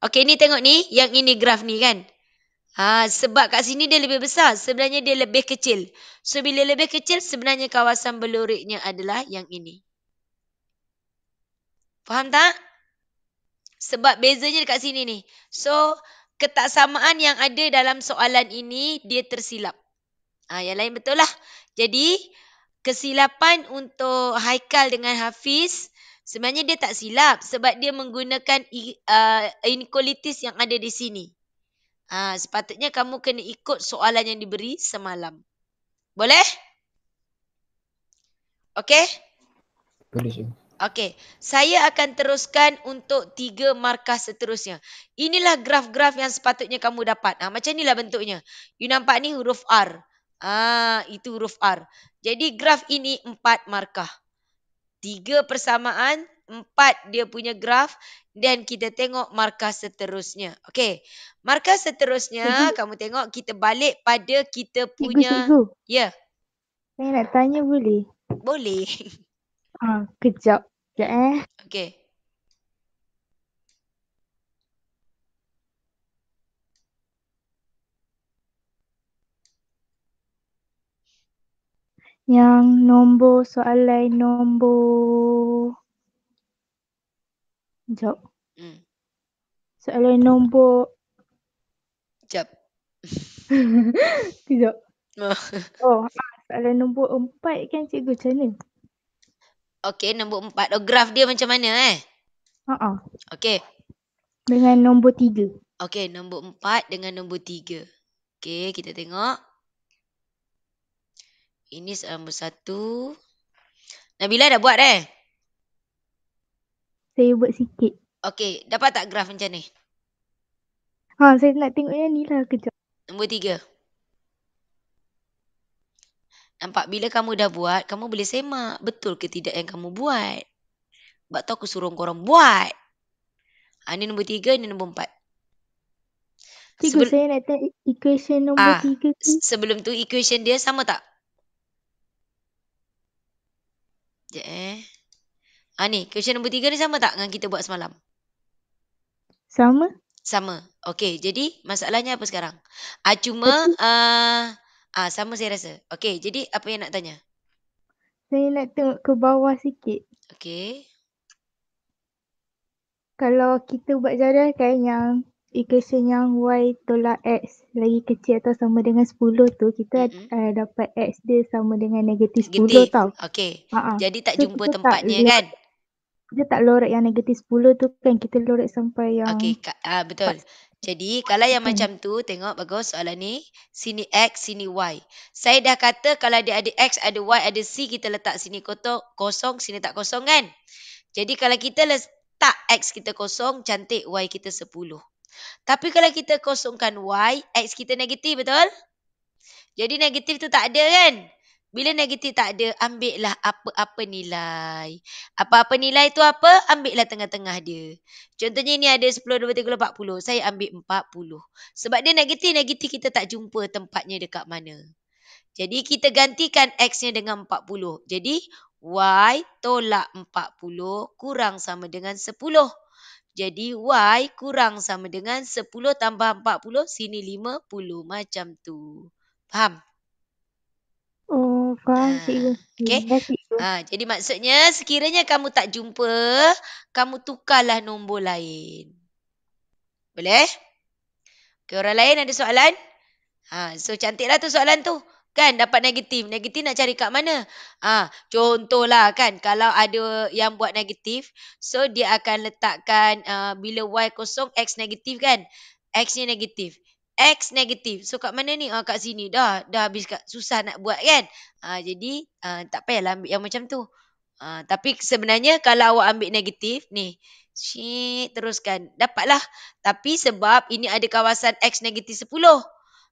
Okey, ni tengok ni. Yang ini graf ni kan. Sebab kat sini dia lebih besar. Sebenarnya dia lebih kecil. So, bila lebih kecil, sebenarnya kawasan berloreknya adalah yang ini. Faham tak? Sebab bezanya dekat sini ni. So, ketaksamaan yang ada dalam soalan ini, dia tersilap. Yang lain betul lah. Jadi, kesilapan untuk Haikal dengan Hafiz, sebenarnya dia tak silap. Sebab dia menggunakan inequalities yang ada di sini. Sepatutnya kamu kena ikut soalan yang diberi semalam. Boleh? Okey? Boleh, Syekh. Okey, saya akan teruskan untuk 3 markah seterusnya. Inilah graf-graf yang sepatutnya kamu dapat. Macam inilah bentuknya. You nampak ni huruf R. Itu huruf R. Jadi graf ini 4 markah. 3 persamaan, 4 dia punya graf dan kita tengok markah seterusnya. Okey, markah seterusnya kamu tengok kita balik pada kita punya... Cikgu. Ya. Saya nak tanya boleh? Boleh. Kejap. Sekejap Okey. Yang nombor soalan nombor... Sekejap. Soalan nombor... Sekejap. Sekejap. Soalan nombor 4 kan cikgu, macam mana? Okey, nombor 4. Graf dia macam mana Okey. Dengan nombor 3. Okey, nombor 4 dengan nombor 3. Okey, kita tengok. Ini soalan nombor 1. Nabila dah buat Saya buat sikit. Okey, dapat tak graf macam ni? Saya nak tengok yang ni lah, kejap. Nombor 3. Nampak bila kamu dah buat, kamu boleh semak betul ke tidak yang kamu buat. Sebab tu aku suruh korang buat. Ini nombor 3, ini nombor 4. Cikgu, saya nak tanya equation nombor 3 tu. Sebelum tu equation dia sama tak? Sekejap ni, equation nombor 3 ni sama tak dengan kita buat semalam? Sama. Sama. Okey, jadi masalahnya apa sekarang? Cuma sama saya rasa. Okey, jadi apa yang nak tanya? Saya nak tengok ke bawah sikit. Okey. Kalau kita buat jadual kan yang equation yang y tolak x lagi kecil atau sama dengan 10 tu, kita dapat x dia sama dengan negatif 10 tau. Okey. Ha-ha. Jadi tak So, jumpa kita tempatnya kan? Kita tak lorek yang negatif 10 tu kan, kita lorek sampai yang... Okey, betul. Jadi kalau yang macam tu, tengok bagus soalan ni. Sini x, sini y. Saya dah kata kalau dia ada x, ada y, ada c, kita letak sini kosong, sini tak kosong kan? Jadi kalau kita letak x kita kosong, cantik y kita 10. Tapi kalau kita kosongkan y, x kita negatif, betul? Jadi negatif tu tak ada kan? Bila negatif tak ada, ambillah apa-apa nilai. Apa-apa nilai tu apa? Ambillah tengah-tengah dia. Contohnya ni ada 10, 20, 30, 40. Saya ambil 40. Sebab dia negatif kita tak jumpa tempatnya dekat mana. Jadi kita gantikan x-nya dengan 40. Jadi y tolak 40 kurang sama dengan 10. Jadi y kurang sama dengan 10 tambah 40, sini 50 macam tu. Faham? Oh, faham cikgu. Okey. Jadi maksudnya sekiranya kamu tak jumpa, kamu tukarlah nombor lain. Boleh? Okay, orang lain ada soalan? So cantiklah tu soalan tu. Kan dapat negatif. Negatif nak cari kat mana? Contohlah kan kalau ada yang buat negatif, so dia akan letakkan bila y kosong, x negatif kan? X-nya negatif. X negatif. So kat mana ni? Kat sini. Dah habis susah nak buat kan? Jadi tak payahlah ambil yang macam tu. Tapi sebenarnya kalau awak ambil negatif ni, teruskan. Dapatlah. Tapi sebab ini ada kawasan X negatif 10.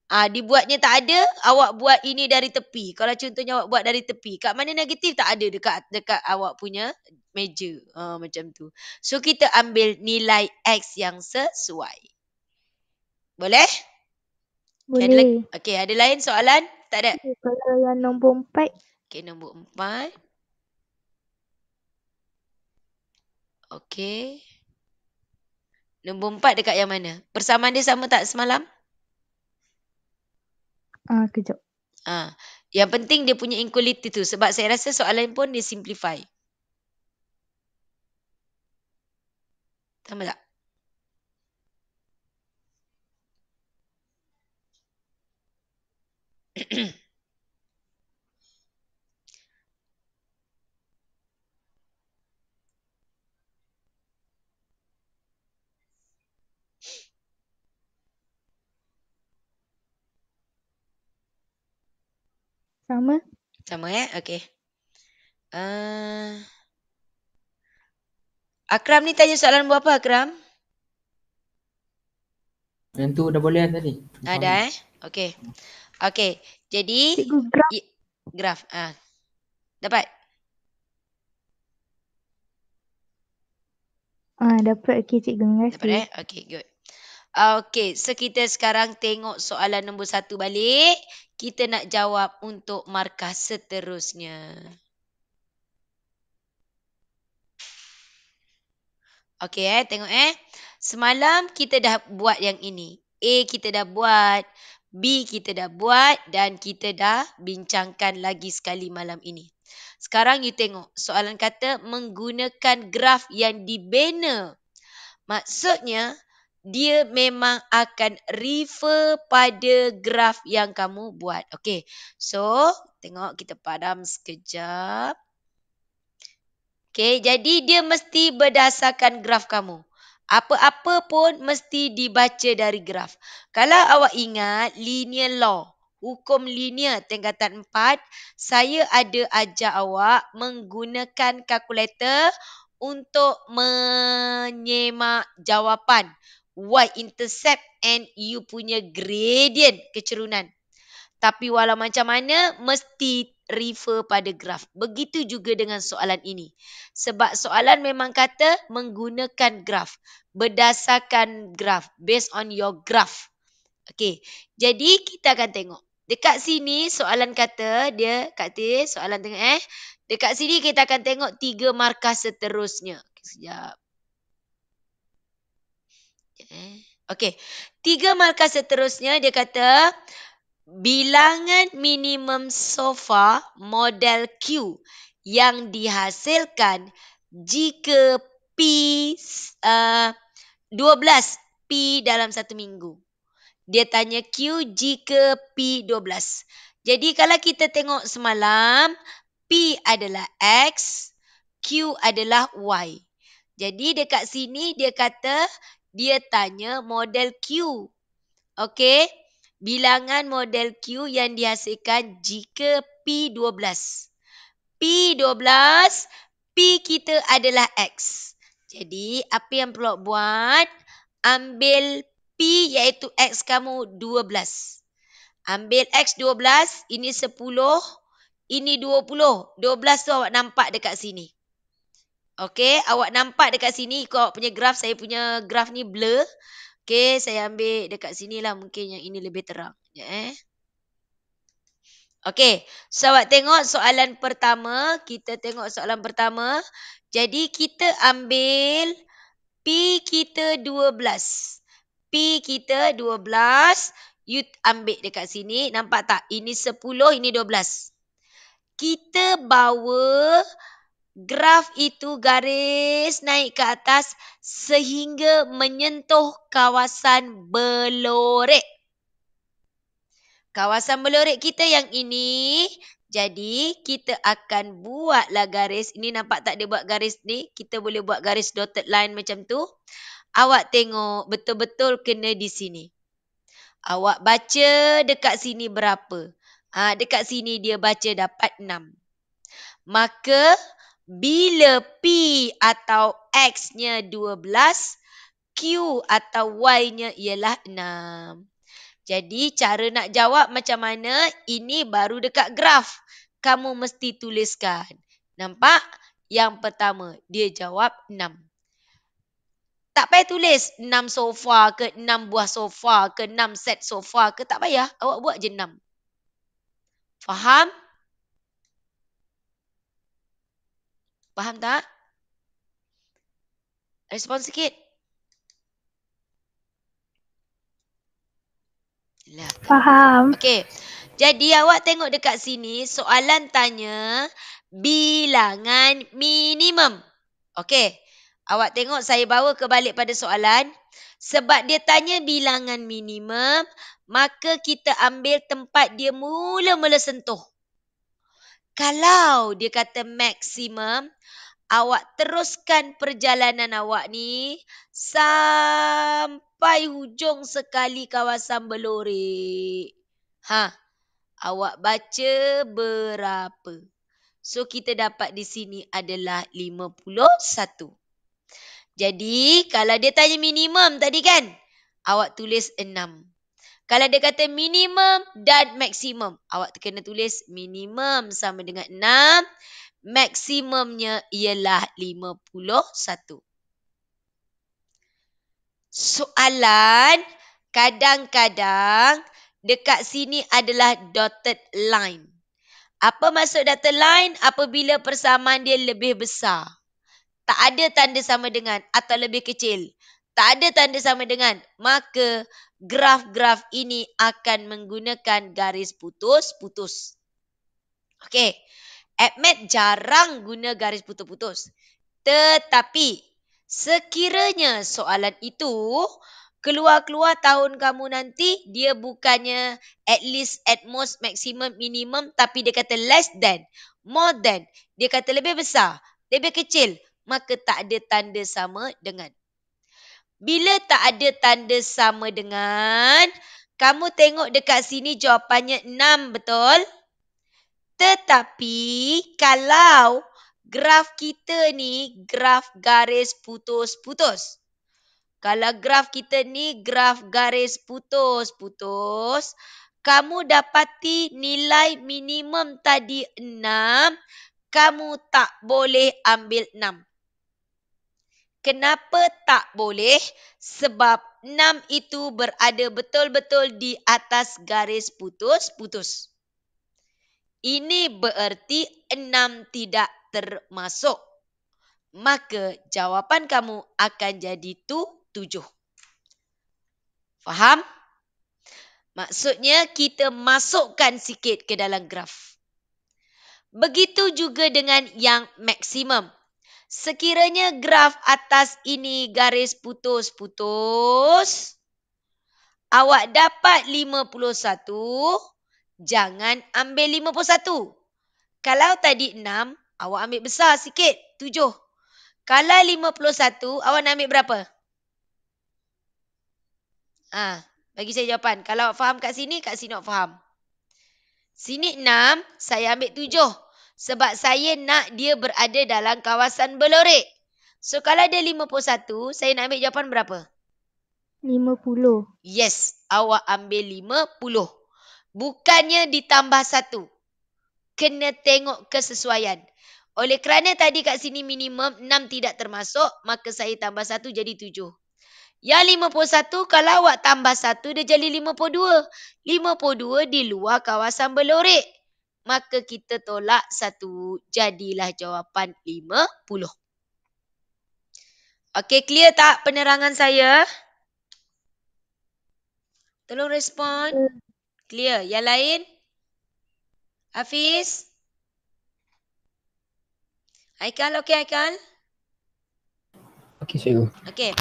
Dibuatnya tak ada, awak buat ini dari tepi. Kalau contohnya awak buat dari tepi, kat mana negatif tak ada dekat awak punya meja. Macam tu. So kita ambil nilai X yang sesuai. Boleh? Boleh. Okey, ada lain soalan? Tak ada? Kalau yang nombor 4. Okey, nombor 4. Okey. Nombor 4 dekat yang mana? Persamaan dia sama tak semalam? Kejap. Yang penting dia punya equality tu. Sebab saya rasa soalan pun dia simplify. Sama tak? Sama. Sama okey. Akram ni tanya soalan berapa Akram? Yang tu dah boleh tadi. Ada Okey. Okey. Jadi cikgu graf. Graf. Dapat? Dapat. Okey cikgu. Terima kasih. Dapat Okey, good. Okey, so kita sekarang tengok soalan nombor 1 balik. Kita nak jawab untuk markah seterusnya. Okey tengok Semalam kita dah buat yang ini. A kita dah buat, B kita dah buat dan kita dah bincangkan lagi sekali malam ini. Sekarang you tengok soalan kata menggunakan graf yang dibina. Maksudnya dia memang akan refer pada graf yang kamu buat. Okey. So, tengok kita padam sekejap. Okey, jadi dia mesti berdasarkan graf kamu. Apa-apa pun mesti dibaca dari graf. Kalau awak ingat linear law, hukum linear tingkatan 4, saya ada ajar awak menggunakan kalkulator untuk menyemak jawapan y-intercept and you punya gradient kecerunan. Tapi walau macam mana, mesti refer pada graf. Begitu juga dengan soalan ini. Sebab soalan memang kata menggunakan graf. Berdasarkan graf. Based on your graph. Okey. Jadi kita akan tengok. Dekat sini soalan kata dia, soalan tengok Dekat sini kita akan tengok 3 markah seterusnya. Sekejap. Okey. 3 markah seterusnya dia kata bilangan minimum sofa model Q yang dihasilkan jika P 12 P dalam 1 minggu. Dia tanya Q jika P 12. Jadi kalau kita tengok semalam, P adalah X, Q adalah Y. Jadi dekat sini dia kata dia tanya model Q. Okey. Bilangan model Q yang dihasilkan jika P12. P12, P kita adalah X. Jadi apa yang perlu buat? Ambil P iaitu X kamu 12. Ambil X 12, ini 10, ini 20. 12 tu awak nampak dekat sini. Okey, awak nampak dekat sini ikut awak punya graf. Saya punya graf ni blur. Okey, saya ambil dekat sini lah. Mungkin yang ini lebih terang. Okey, so awak tengok soalan pertama. Kita tengok soalan pertama. Jadi kita ambil P kita 12. P kita 12. You ambil dekat sini. Nampak tak? Ini 10, ini 12. Kita bawa graf itu garis naik ke atas sehingga menyentuh kawasan belorik. Kawasan belorik kita yang ini. Jadi kita akan buatlah garis. Ini nampak tak dia buat garis ni? Kita boleh buat garis dotted line macam tu. Awak tengok betul-betul kena di sini. Awak baca dekat sini berapa? Dekat sini dia baca dapat 6. Maka bila P atau X-nya 12, Q atau Y-nya ialah 6. Jadi cara nak jawab macam mana? Ini baru dekat graf. Kamu mesti tuliskan. Nampak? Yang pertama, dia jawab 6. Tak payah tulis 6 sofa ke 6 buah sofa ke 6 set sofa ke. Tak payah. Awak buat je 6. Faham? Faham tak? Respon sikit. Faham. Okey. Jadi awak tengok dekat sini soalan tanya bilangan minimum. Okey. Awak tengok saya bawa kebalik pada soalan. Sebab dia tanya bilangan minimum, maka kita ambil tempat dia mula-mula sentuh. Kalau dia kata maksimum, awak teruskan perjalanan awak ni sampai hujung sekali kawasan belorik. Awak baca berapa? So kita dapat di sini adalah 51. Jadi kalau dia tanya minimum tadi kan, awak tulis 6. Kalau dia kata minimum dan maksimum, awak kena tulis minimum sama dengan 6. Maksimumnya ialah 51. Soalan kadang-kadang dekat sini adalah dotted line. Apa maksud dotted line? Apabila persamaan dia lebih besar. Tak ada tanda sama dengan atau lebih kecil. Tak ada tanda sama dengan. Maka graf-graf ini akan menggunakan garis putus-putus. Okey. AdMath jarang guna garis putus-putus. Tetapi sekiranya soalan itu keluar-keluar tahun kamu nanti, dia bukannya at least, at most, maximum, minimum, tapi dia kata less than, more than. Dia kata lebih besar, lebih kecil, maka tak ada tanda sama dengan. Bila tak ada tanda sama dengan, kamu tengok dekat sini jawapannya 6, betul? Tetapi kalau graf kita ni graf garis putus-putus. Kalau graf kita ni graf garis putus-putus, kamu dapati nilai minimum tadi 6, kamu tak boleh ambil 6. Kenapa tak boleh? Sebab 6 itu berada betul-betul di atas garis putus-putus. Ini bererti 6 tidak termasuk. Maka jawapan kamu akan jadi 7. Faham? Maksudnya kita masukkan sikit ke dalam graf. Begitu juga dengan yang maksimum. Sekiranya graf atas ini garis putus-putus, awak dapat 51, jangan ambil 51. Kalau tadi 6, awak ambil besar sikit, 7. Kalau 51, awak nak ambil berapa? Bagi saya jawapan. Kalau awak faham kat sini awak faham. Sini 6, saya ambil 7. Sebab saya nak dia berada dalam kawasan berlorek. So, kalau dia 51, saya nak ambil jawapan berapa? 50. Yes, awak ambil 50. Bukannya ditambah 1. Kena tengok kesesuaian. Oleh kerana tadi kat sini minimum 6 tidak termasuk, maka saya tambah 1 jadi 7. Yang 51, kalau awak tambah 1, dia jadi 52. 52 di luar kawasan berlorek. Maka kita tolak 1. Jadilah jawapan 50. Okey, clear tak penerangan saya? Tolong respon. Clear. Yang lain? Hafiz? Haikal, okey Haikal? Okey, cikgu. Okey.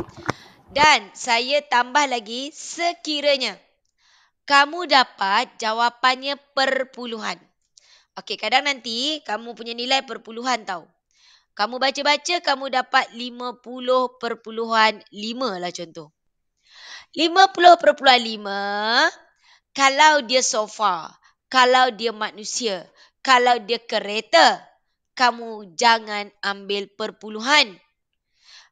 Dan saya tambah lagi, sekiranya kamu dapat jawapannya perpuluhan. Okey, kadang nanti kamu punya nilai perpuluhan tau. Kamu baca-baca, kamu dapat 50.5 lah contoh. 50.5, kalau dia sofa, kalau dia manusia, kalau dia kereta, kamu jangan ambil perpuluhan.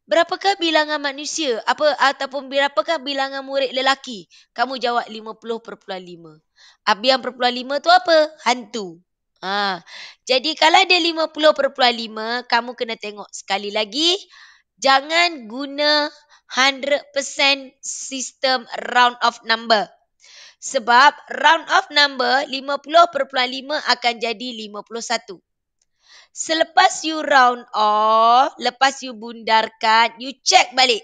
Berapakah bilangan manusia? Ataupun berapakah bilangan murid lelaki? Kamu jawab 50.5. Habis yang perpuluhan 5 tu apa? Hantu. Jadi kalau dia 50.5, kamu kena tengok sekali lagi. Jangan guna 100% sistem round of number. Sebab round of number 50.5 akan jadi 51. Selepas you round off, lepas you bundarkan, you check balik.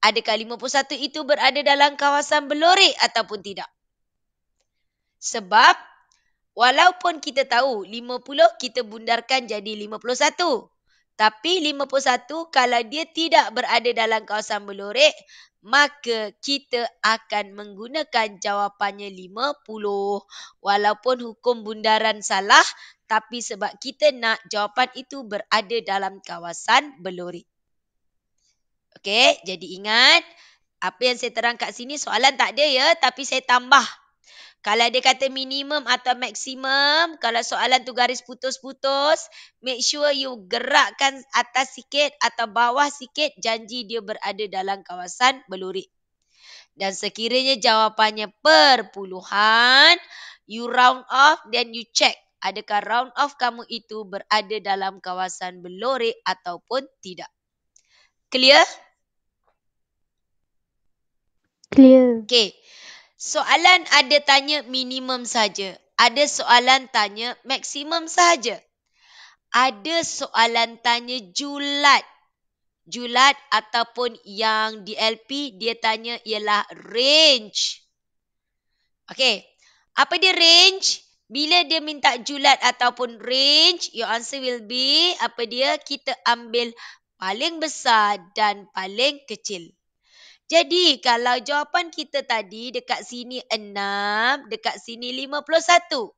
Adakah 51 itu berada dalam kawasan berlorek ataupun tidak? Sebab walaupun kita tahu 50 kita bundarkan jadi 51. Tapi 51 kalau dia tidak berada dalam kawasan berlorek, maka kita akan menggunakan jawapannya 50. Walaupun hukum bundaran salah, tapi sebab kita nak jawapan itu berada dalam kawasan berlorek. Okey, jadi ingat apa yang saya terang kat sini soalan tak ada ya, tapi saya tambah. Kalau dia kata minimum atau maksimum, kalau soalan tu garis putus-putus, make sure you gerakkan atas sikit atau bawah sikit, janji dia berada dalam kawasan berlorek. Dan sekiranya jawapannya perpuluhan, you round off, then you check. Adakah round off kamu itu berada dalam kawasan berlorek ataupun tidak? Clear? Clear. Okey. Soalan ada tanya minimum saja. Ada soalan tanya maksimum saja. Ada soalan tanya julat. Julat ataupun yang DLP dia tanya ialah range. Okey. Apa dia range? Bila dia minta julat ataupun range, your answer will be, apa dia? Kita ambil paling besar dan paling kecil. Jadi, kalau jawapan kita tadi dekat sini 6, dekat sini 51.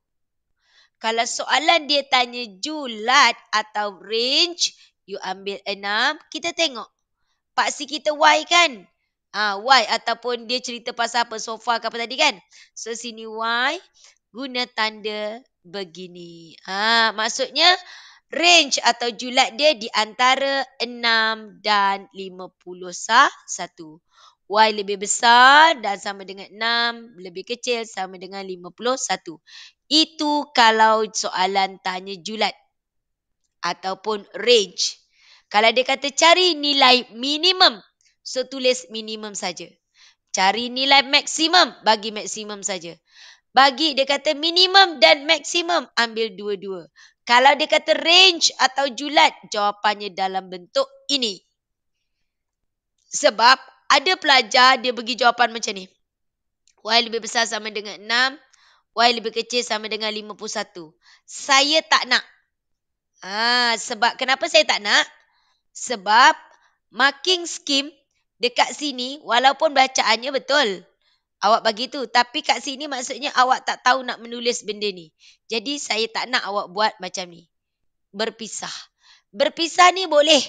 Kalau soalan dia tanya julat atau range, you ambil 6, kita tengok. Paksi kita Y kan? Y ataupun dia cerita pasal apa, sofa ke apa tadi kan? So, sini Y, guna tanda begini. Maksudnya, Range atau julat dia di antara 6 dan 51. Y lebih besar dan sama dengan 6, lebih kecil sama dengan 51. Itu kalau soalan tanya julat ataupun range. Kalau dia kata cari nilai minimum, so tulis minimum saja. Cari nilai maksimum, bagi maksimum saja. Bagi dia kata minimum dan maksimum, ambil dua-dua. Kalau dia kata range atau julat, jawapannya dalam bentuk ini. Sebab ada pelajar dia bagi jawapan macam ni. Y lebih besar sama dengan 6, Y lebih kecil sama dengan 51. Saya tak nak. Sebab kenapa saya tak nak? Sebab marking scheme dekat sini walaupun bacaannya betul. Awak bagi tu. Tapi kat sini maksudnya awak tak tahu nak menulis benda ni. Jadi saya tak nak awak buat macam ni. Berpisah. Berpisah ni boleh.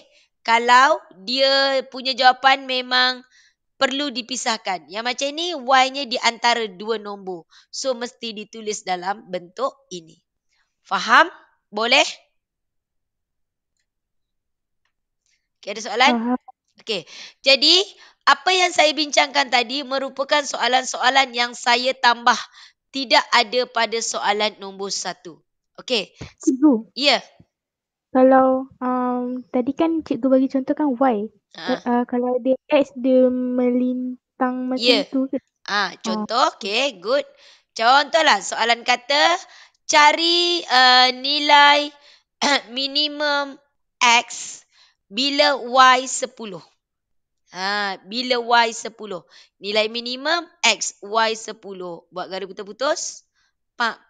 Kalau dia punya jawapan memang perlu dipisahkan. Yang macam ni Y-nya di antara dua nombor. So mesti ditulis dalam bentuk ini. Faham? Boleh? Okay, ada soalan? Faham. Okey. Jadi, apa yang saya bincangkan tadi merupakan soalan-soalan yang saya tambah. Tidak ada pada soalan nombor 1. Okey. Cikgu, Ya. kalau tadi kan cikgu bagi contoh kan Y. Kalau dia X dia melintang macam tu ke? Contoh. Okey, good. Contohlah soalan kata cari nilai minimum X bila Y 10. Bila Y 10. Nilai minimum X, Y 10. Buat garis putus-putus. Pak.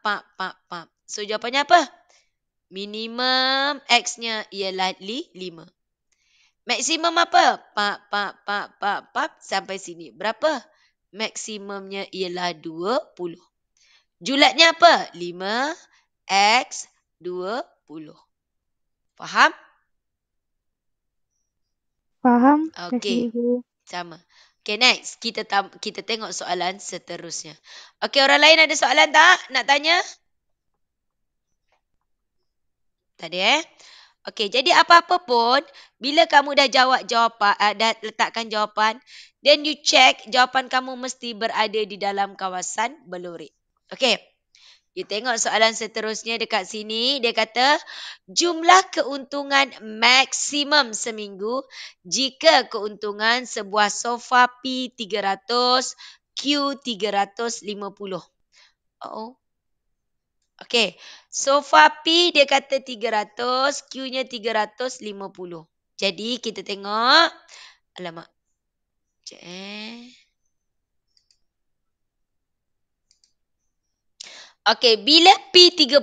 So, jawapannya apa? Minimum X-nya ialah 5. Maksimum apa? Pak. Sampai sini. Berapa? Maksimumnya ialah 20. Julatnya apa? 5 X 20. Faham? Faham. Okey. Sama. Okay, next. Kita tengok soalan seterusnya. Okey, orang lain ada soalan tak? Nak tanya? Tak ada Okey, jadi apa-apa pun, bila kamu dah dah letakkan jawapan, then you check jawapan kamu mesti berada di dalam kawasan berlorek. Okey. You tengok soalan seterusnya dekat sini. Dia kata, jumlah keuntungan maksimum seminggu jika keuntungan sebuah sofa P300, Q350. Okey. Sofa P dia kata 300, Q-nya 350. Jadi kita tengok. Alamak. Okey, bila P30.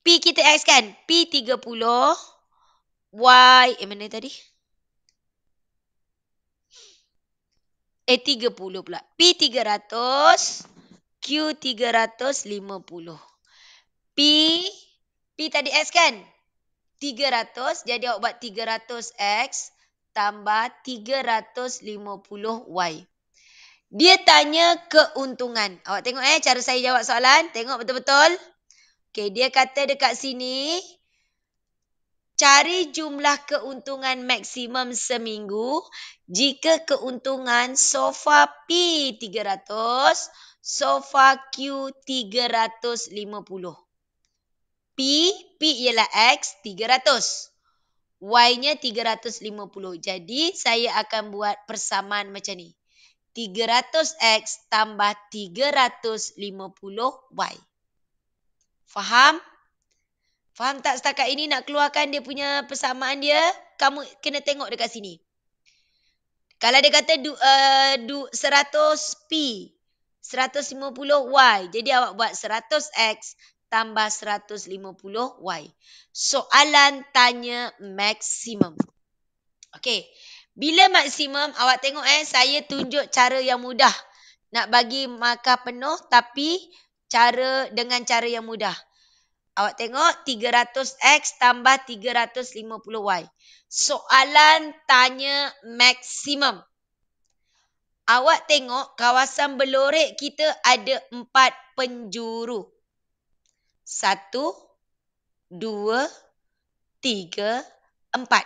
P kita X kan? P30. Y, mana tadi? 30 pula. P300, Q350. P tadi X kan? 300, jadi awak buat 300X tambah 350Y. Dia tanya keuntungan. Awak tengok cara saya jawab soalan. Tengok betul-betul. Okey, dia kata dekat sini, cari jumlah keuntungan maksimum seminggu jika keuntungan sofa P300, sofa Q350. P ialah X 300. Y-nya 350. Jadi saya akan buat persamaan macam ni. 300X tambah 350Y. Faham? Faham tak setakat ini nak keluarkan dia punya persamaan dia? Kamu kena tengok dekat sini. Kalau dia kata 100P, 150Y. Jadi awak buat 100X tambah 150Y. Soalan tanya maksimum. Okey. Bila maksimum, awak tengok saya tunjuk cara yang mudah. Nak bagi markah penuh tapi dengan cara yang mudah. Awak tengok 300X tambah 350Y. Soalan tanya maksimum. Awak tengok kawasan berlorek kita ada 4 penjuru. 1, 2, 3, 4.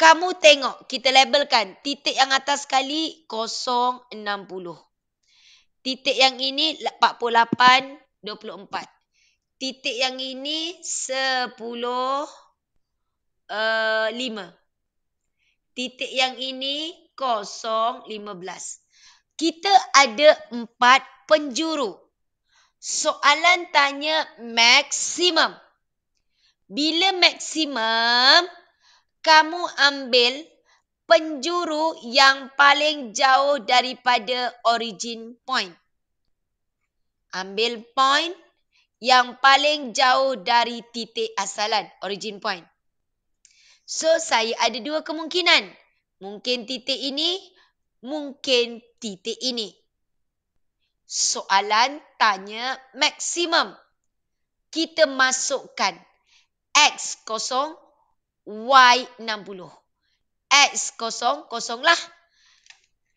Kamu tengok, kita labelkan titik yang atas sekali 0, 60. Titik yang ini 48, 24. Titik yang ini 10, 5. Titik yang ini 0, 15. Kita ada 4 penjuru. Soalan tanya maksimum. Bila maksimum, kamu ambil penjuru yang paling jauh daripada origin point. Ambil point yang paling jauh dari titik asalan, origin point. So, saya ada 2 kemungkinan. Mungkin titik ini, mungkin titik ini. Soalan tanya maksimum. Kita masukkan X kosong, Y 60. X kosong, kosong lah.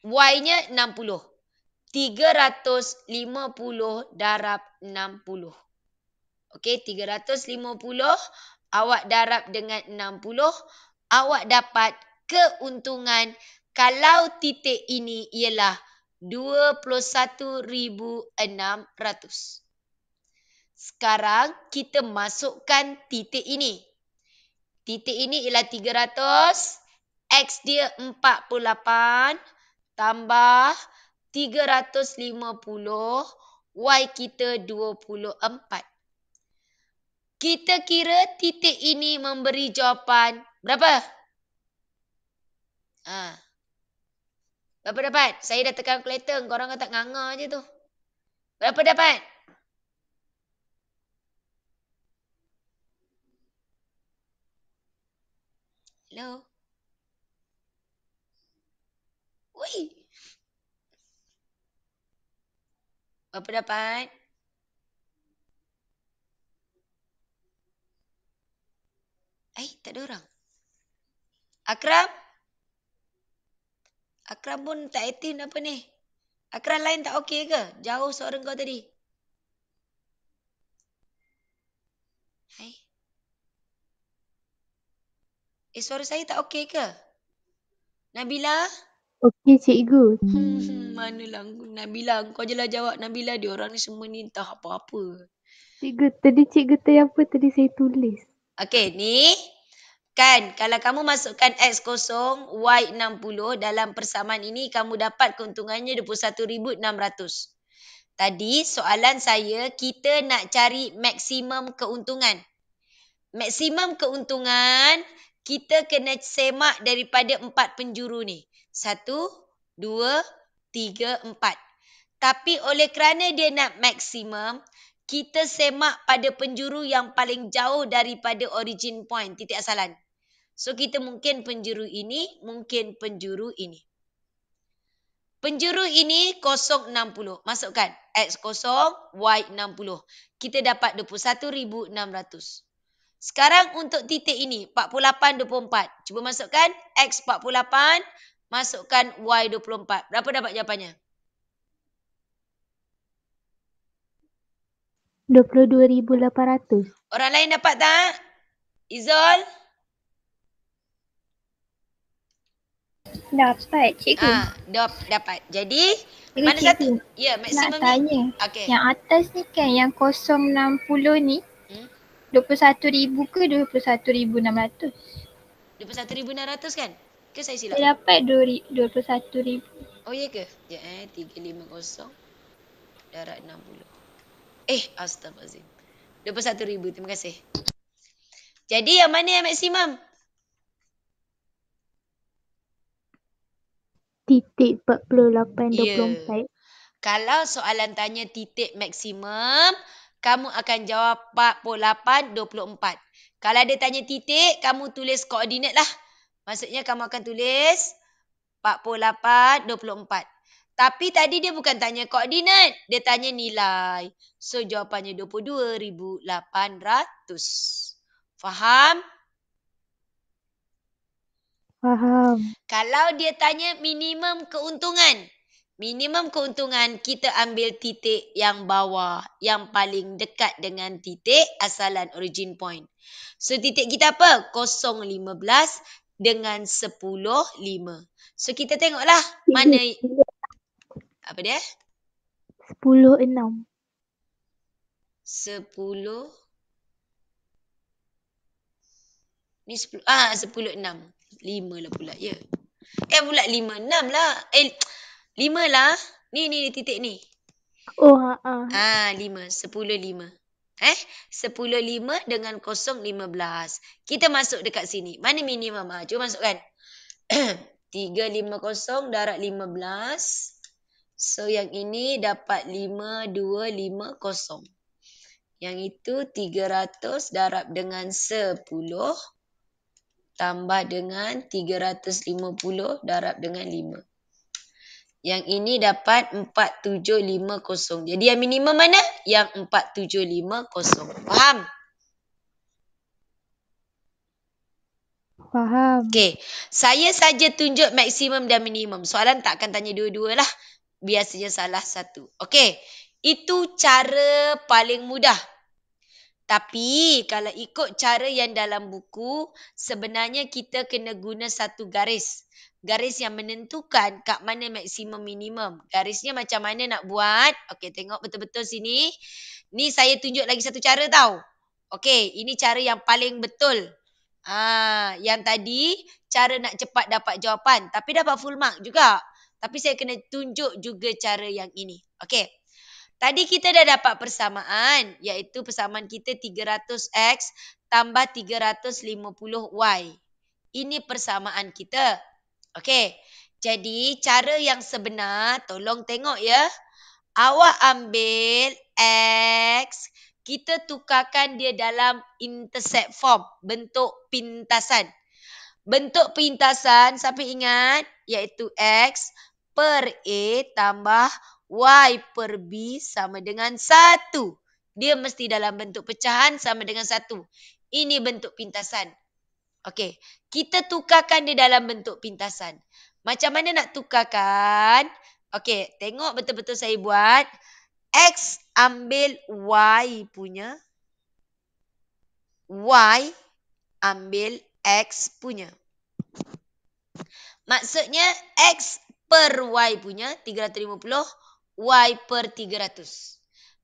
Y-nya 60. 350 darab 60. Okey, 350 awak darab dengan 60. Awak dapat keuntungan kalau titik ini ialah 21,600. Sekarang kita masukkan titik ini. Titik ini ialah 300. X dia 48 tambah 350. Y kita 24. Kita kira titik ini memberi jawapan berapa? Berapa dapat? Saya dah tekan kalkulator. Korang kan tak nganga je tu. Berapa dapat? Hello? Oi. Berapa dapat? Tak ada orang. Akram? Akram pun tak aktif apa ni? Akram lain tak okey ke? Jauh suara kau tadi. Hai. Suara saya tak okey ke? Nabila? Okey cikgu. Manalah Nabila. Kau je lah jawab Nabila. Dia orang ni semua ni entah apa-apa. Cikgu, tadi cikgu tanya apa? Tadi saya tulis. Okey, ni. Kan, kalau kamu masukkan X kosong, Y 60 dalam persamaan ini, kamu dapat keuntungannya 21,600. Tadi soalan saya, kita nak cari maksimum keuntungan. Maksimum keuntungan, kita kena semak daripada 4 penjuru ni. 1, 2, 3, 4. Tapi oleh kerana dia nak maksimum, kita semak pada penjuru yang paling jauh daripada origin point, titik asalan. So, kita mungkin penjuru ini, mungkin penjuru ini. Penjuru ini 0, 60. Masukkan X kosong, Y 60. Kita dapat 21,600. Sekarang untuk titik ini, 48, 24. Cuba masukkan X 48, masukkan Y 24. Berapa dapat jawapannya? 22,800. Orang lain dapat tak? Izol? Dapat, cikgu. Dapat. Jadi, Cikgu, mana satu? Ya, nak maksimum tanya. Okey. Yang atas ni kan, yang 060 ni, 21,000 ke 21,600? 21,600 kan? Ke saya silap? Saya dapat 21,000. Oh, ya ke? Sekejap 350 darab 60. Astaghfirullahaladzim. 21,000. Terima kasih. Jadi, yang mana yang maksimum? Titik 48, 24. Kalau soalan tanya titik maksimum, kamu akan jawab 48, 24. Kalau dia tanya titik, kamu tulis koordinat lah. Maksudnya kamu akan tulis 48, 24. Tapi tadi dia bukan tanya koordinat. Dia tanya nilai. So, jawapannya 22,800. Faham? Faham. Kalau dia tanya minimum keuntungan, Minimum keuntungan kita ambil titik yang bawah, yang paling dekat dengan titik asalan origin point. So titik kita apa? 0,15 dengan 10,5. So kita tengoklah mana apa dia? 10,6. 10 ni 10 10,6. 5 lah pula ya. Pula 5,6 lah. 5 lah. Ni titik ni. Oh, 5, 10,5. 10,5 dengan 0,15. Kita masuk dekat sini. Mana minimum? Cuba masukkan. 350 darab 15. So yang ini dapat 5250. Yang itu 300 darab dengan 10 tambah dengan 350 darab dengan 5. Yang ini dapat 4750. Jadi yang minimum mana? Yang 4750. Faham? Faham. Okey. Saya saja tunjuk maksimum dan minimum. Soalan tak akan tanya dua-dua lah. Biasanya salah satu. Okey. Itu cara paling mudah. Tapi kalau ikut cara yang dalam buku, sebenarnya kita kena guna satu garis. Garis yang menentukan kat mana maksimum minimum. Garisnya macam mana nak buat. Okey, tengok betul-betul sini. Ni saya tunjuk lagi satu cara tau. Okey, ini cara yang paling betul. Yang tadi cara nak cepat dapat jawapan. Tapi dapat full mark juga. Tapi saya kena tunjuk juga cara yang ini. Okey. Tadi kita dah dapat persamaan, iaitu persamaan kita 300x tambah 350y. Ini persamaan kita. Okey. Jadi cara yang sebenar, tolong tengok ya. Awak ambil x, kita tukarkan dia dalam intercept form, bentuk pintasan. Bentuk pintasan, siapa ingat? Iaitu x per a tambah y per b sama dengan 1. Dia mesti dalam bentuk pecahan sama dengan 1. Ini bentuk pintasan. Okey, kita tukarkan dia dalam bentuk pintasan. Macam mana nak tukarkan? Okey, tengok betul-betul saya buat. X ambil y punya. Y ambil x punya. Maksudnya x per y punya 350. Y per 300.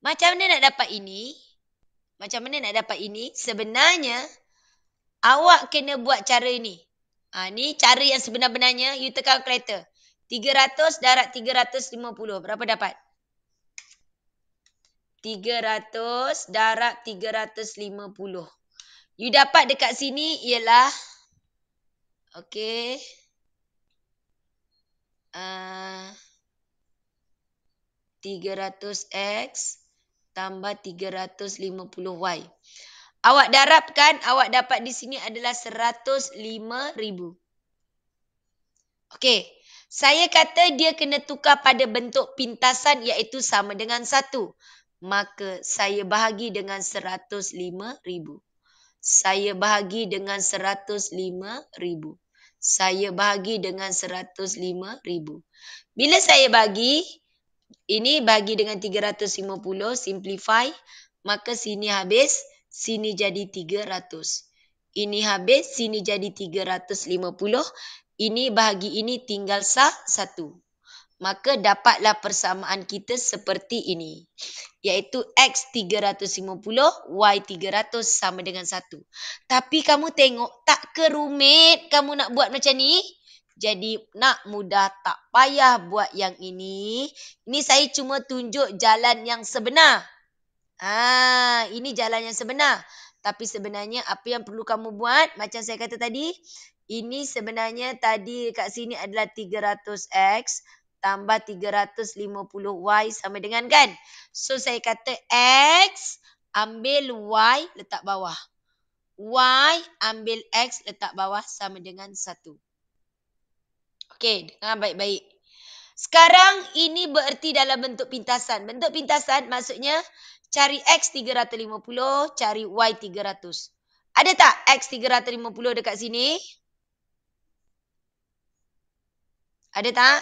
Macam mana nak dapat ini? Sebenarnya, awak kena buat cara ini. Ni cara yang sebenar-benarnya. You tekan kalkulator. 300 darab 350. Berapa dapat? 300 darab 350. You dapat dekat sini ialah. Okey. 300x tambah 350y. Awak darabkan, awak dapat di sini adalah 105,000. Okey. Saya kata dia kena tukar pada bentuk pintasan iaitu sama dengan 1. Maka saya bahagi dengan 105,000. Saya bahagi dengan 105,000. Saya bahagi dengan 105,000. Bila saya bagi, ini bagi dengan 350, simplify. Maka sini habis, sini jadi 300. Ini habis, sini jadi 350. Ini bahagi ini tinggal 1. Maka dapatlah persamaan kita seperti ini. Iaitu X 350, Y 300 sama dengan 1. Tapi kamu tengok, tak kerumit kamu nak buat macam ni. Jadi nak mudah, tak payah buat yang ini. Ini saya cuma tunjuk jalan yang sebenar. Ini jalan yang sebenar. Tapi sebenarnya apa yang perlu kamu buat, macam saya kata tadi, ini sebenarnya tadi kat sini adalah 300x tambah 350y sama dengan kan? So saya kata X ambil Y letak bawah. Y ambil X letak bawah sama dengan 1. Okey, dengar baik-baik. Sekarang ini bererti dalam bentuk pintasan. Bentuk pintasan maksudnya cari X 350, cari Y 300. Ada tak X 350 dekat sini? Ada tak?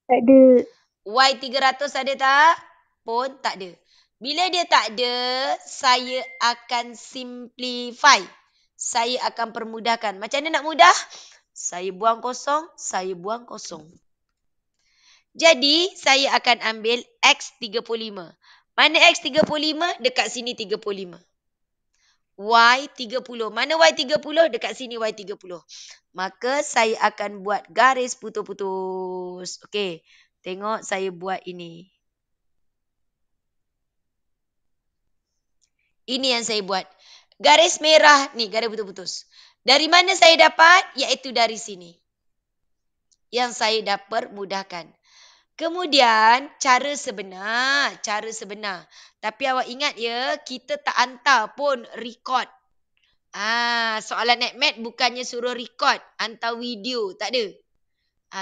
Ada. Y 300 ada tak? Pun tak ada. Bila dia tak ada, saya akan simplify. Saya akan permudahkan. Macam mana nak mudah? Saya buang kosong, saya buang kosong. Jadi, saya akan ambil X35. Mana X35? Dekat sini 35. Y30. Mana Y30? Dekat sini Y30. Maka saya akan buat garis putus-putus. Okey, tengok saya buat ini. Ini yang saya buat. Garis merah ni, garis putus-putus. Dari mana saya dapat? Iaitu dari sini. Yang saya dapat mudahkan. Kemudian, cara sebenar. Tapi awak ingat ya, kita tak hantar pun record. Soalan NetMed bukannya suruh record, hantar video. Tak ada.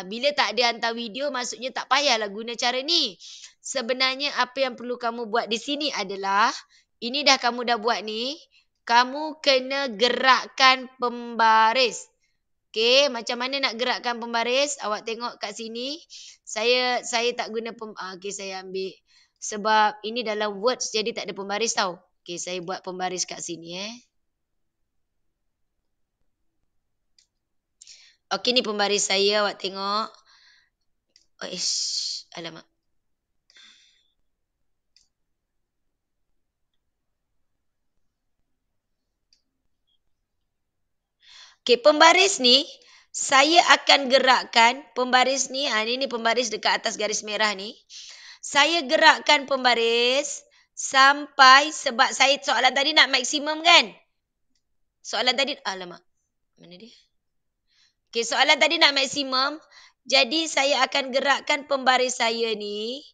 Bila tak ada hantar video, maksudnya tak payahlah guna cara ni. Sebenarnya apa yang perlu kamu buat di sini adalah, ini dah kamu dah buat ni, kamu kena gerakkan pembaris. Okey, macam mana nak gerakkan pembaris? Awak tengok kat sini. Saya tak guna okey, saya ambil. Sebab ini dalam words jadi tak ada pembaris tau. Okey, saya buat pembaris kat sini Okey, ni pembaris saya, awak tengok. Alamak. Okey, pembaris ni, saya akan gerakkan pembaris ni. Ni pembaris dekat atas garis merah ni. Saya gerakkan pembaris sampai, sebab saya soalan tadi nak maksimum kan? Soalan tadi, alamak. Mana dia? Okey, soalan tadi nak maksimum. Jadi, saya akan gerakkan pembaris saya ni.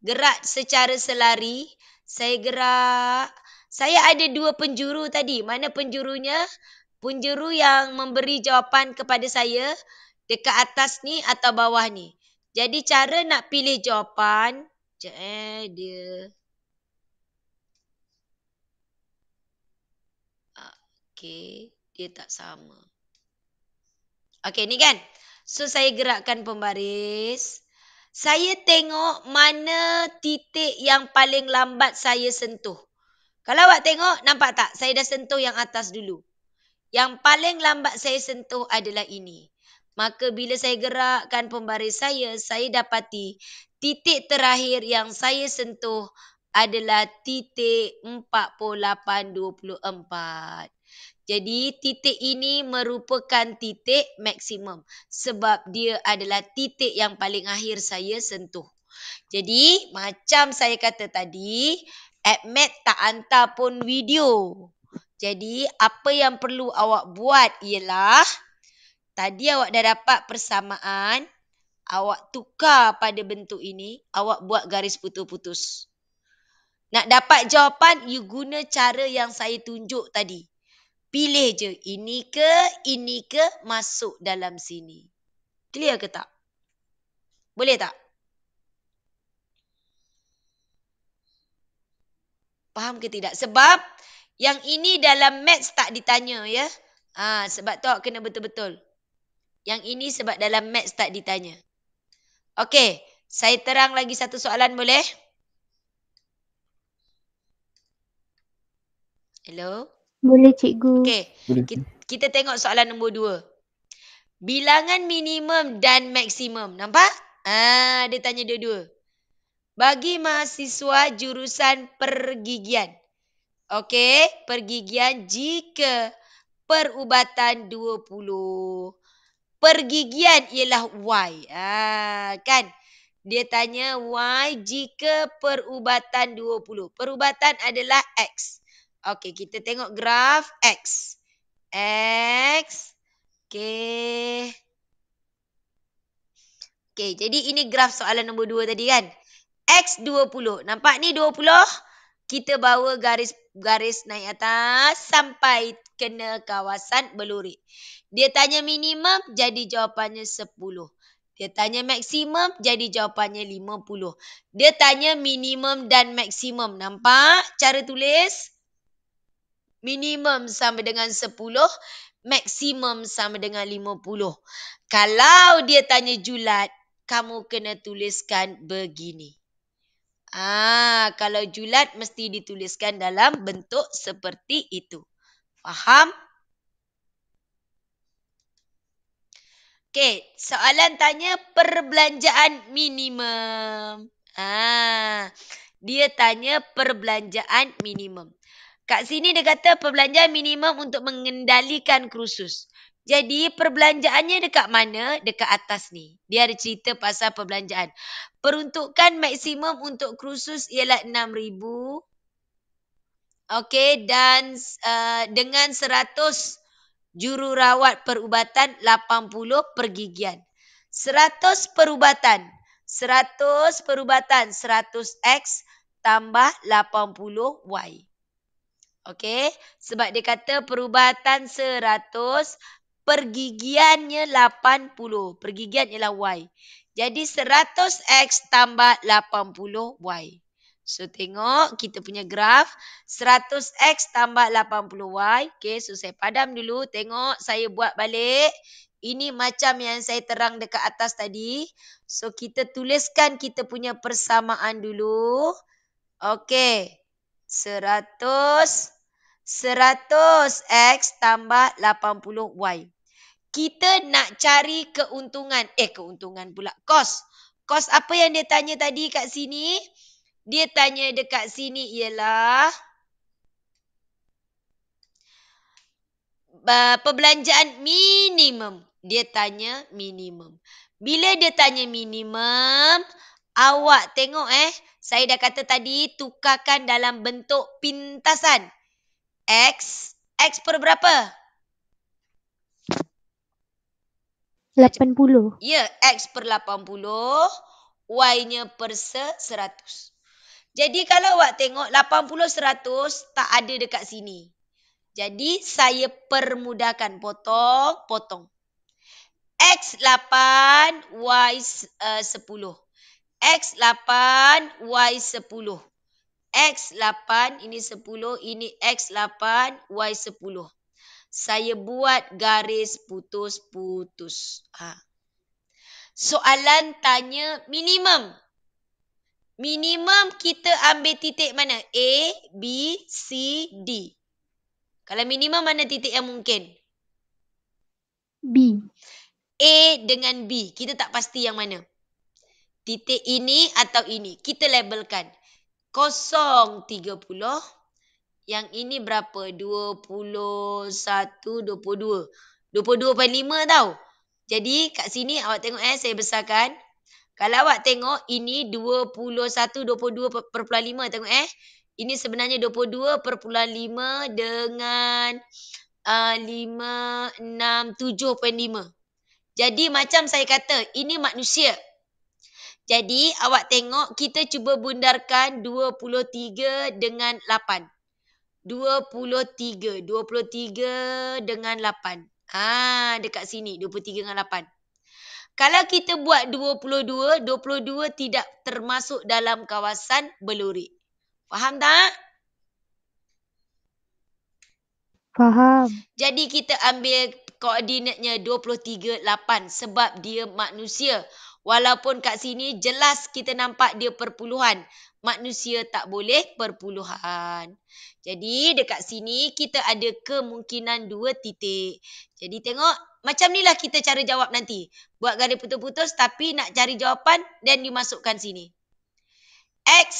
Gerak secara selari. Saya gerak. Saya ada 2 penjuru tadi. Mana penjurunya? Penjuru yang memberi jawapan kepada saya dekat atas ni atau bawah ni. Jadi cara nak pilih jawapan, dia. Okey, dia tak sama. Okey, ni kan. So saya gerakkan pembaris. Saya tengok mana titik yang paling lambat saya sentuh. Kalau awak tengok, nampak tak? Saya dah sentuh yang atas dulu. Yang paling lambat saya sentuh adalah ini. Maka bila saya gerakkan pembaris saya dapati titik terakhir yang saya sentuh adalah titik 48.24. Jadi titik ini merupakan titik maksimum. Sebab dia adalah titik yang paling akhir saya sentuh. Jadi macam saya kata tadi, AppMed tak hantar pun video. Jadi, apa yang perlu awak buat ialah, tadi awak dah dapat persamaan, awak tukar pada bentuk ini, awak buat garis putus-putus. Nak dapat jawapan, you guna cara yang saya tunjuk tadi. Pilih je, ini ke, masuk dalam sini. Clear ke tak? Boleh tak? Faham ke tidak? Sebab, yang ini dalam maths tak ditanya ya. Sebab tu awak kena betul-betul. Yang ini sebab dalam maths tak ditanya. Okey, saya terang lagi satu soalan boleh? Hello? Boleh cikgu. Okey, kita tengok soalan nombor 2. Bilangan minimum dan maksimum. Nampak? Dia tanya dua-dua. Bagi mahasiswa jurusan pergigian. Okey, pergigian jika perubatan 20. Pergigian ialah Y. Kan? Dia tanya Y jika perubatan 20. Perubatan adalah X. Okey, kita tengok graf X. Okey. Okey, jadi ini graf soalan nombor 2 tadi kan? X 20. Nampak ni 20? Kita bawa garis naik atas sampai kena kawasan belurit. Dia tanya minimum, jadi jawapannya 10. Dia tanya maksimum, jadi jawapannya 50. Dia tanya minimum dan maksimum. Nampak cara tulis? Minimum sama dengan 10, maksimum sama dengan 50. Kalau dia tanya julat, kamu kena tuliskan begini. Kalau julat mesti dituliskan dalam bentuk seperti itu. Faham? Okey, soalan tanya perbelanjaan minimum. Dia tanya perbelanjaan minimum. Kat sini dia kata perbelanjaan minimum untuk mengendalikan kursus. Jadi perbelanjaannya dekat mana? Dekat atas ni. Dia ada cerita pasal perbelanjaan. Peruntukan maksimum untuk kursus ialah 6,000. Okey, dan dengan 100 jururawat perubatan 80 pergigian. 100 perubatan 100X tambah 80Y. Okey, sebab dia kata perubatan 100, pergigiannya 80. Pergigian ialah Y. Jadi 100X tambah 80Y. So tengok kita punya graf 100X tambah 80Y. Okay, so saya padam dulu. Tengok saya buat balik. Ini macam yang saya terang dekat atas tadi. So kita tuliskan kita punya persamaan dulu. Okay, 100X tambah 80Y. Kita nak cari keuntungan. Keuntungan pula. Kos. Kos apa yang dia tanya tadi kat sini? Dia tanya dekat sini ialah perbelanjaan minimum. Dia tanya minimum. Bila dia tanya minimum, awak tengok saya dah kata tadi tukarkan dalam bentuk pintasan. X per berapa? 80. Ya, X per 80. Y-nya per 100. Jadi kalau awak tengok 80, 100 tak ada dekat sini. Jadi saya permudahkan. Potong. X 8, Y 10. X 8, Y 10. X 8, ini 10, ini X 8, Y 10. Saya buat garis putus-putus. Soalan tanya minimum. Minimum kita ambil titik mana? A, B, C, D. Kalau minimum mana titik yang mungkin? B. A dengan B. Kita tak pasti yang mana. Titik ini atau ini. Kita labelkan. 0, 30. Yang ini berapa? 21, 22. 22.5 tau. Jadi kat sini awak tengok saya besarkan. Kalau awak tengok ini 22.5 tengok Ini sebenarnya 22.5 dengan 5, 6, 7.5. Jadi macam saya kata ini manusia. Jadi awak tengok kita cuba bundarkan 23 dengan 8. 23 dengan 8. Dekat sini 23 dengan 8. Kalau kita buat 22 tidak termasuk dalam kawasan belurik. Faham tak? Faham. Jadi kita ambil koordinatnya 23, 8 sebab dia manusia. Walaupun kat sini jelas kita nampak dia perpuluhan. Manusia tak boleh perpuluhan. Jadi dekat sini kita ada kemungkinan 2 titik. Jadi tengok macam ni lah kita cara jawab nanti. Buat garis putus-putus tapi nak cari jawapan dan dimasukkan sini. X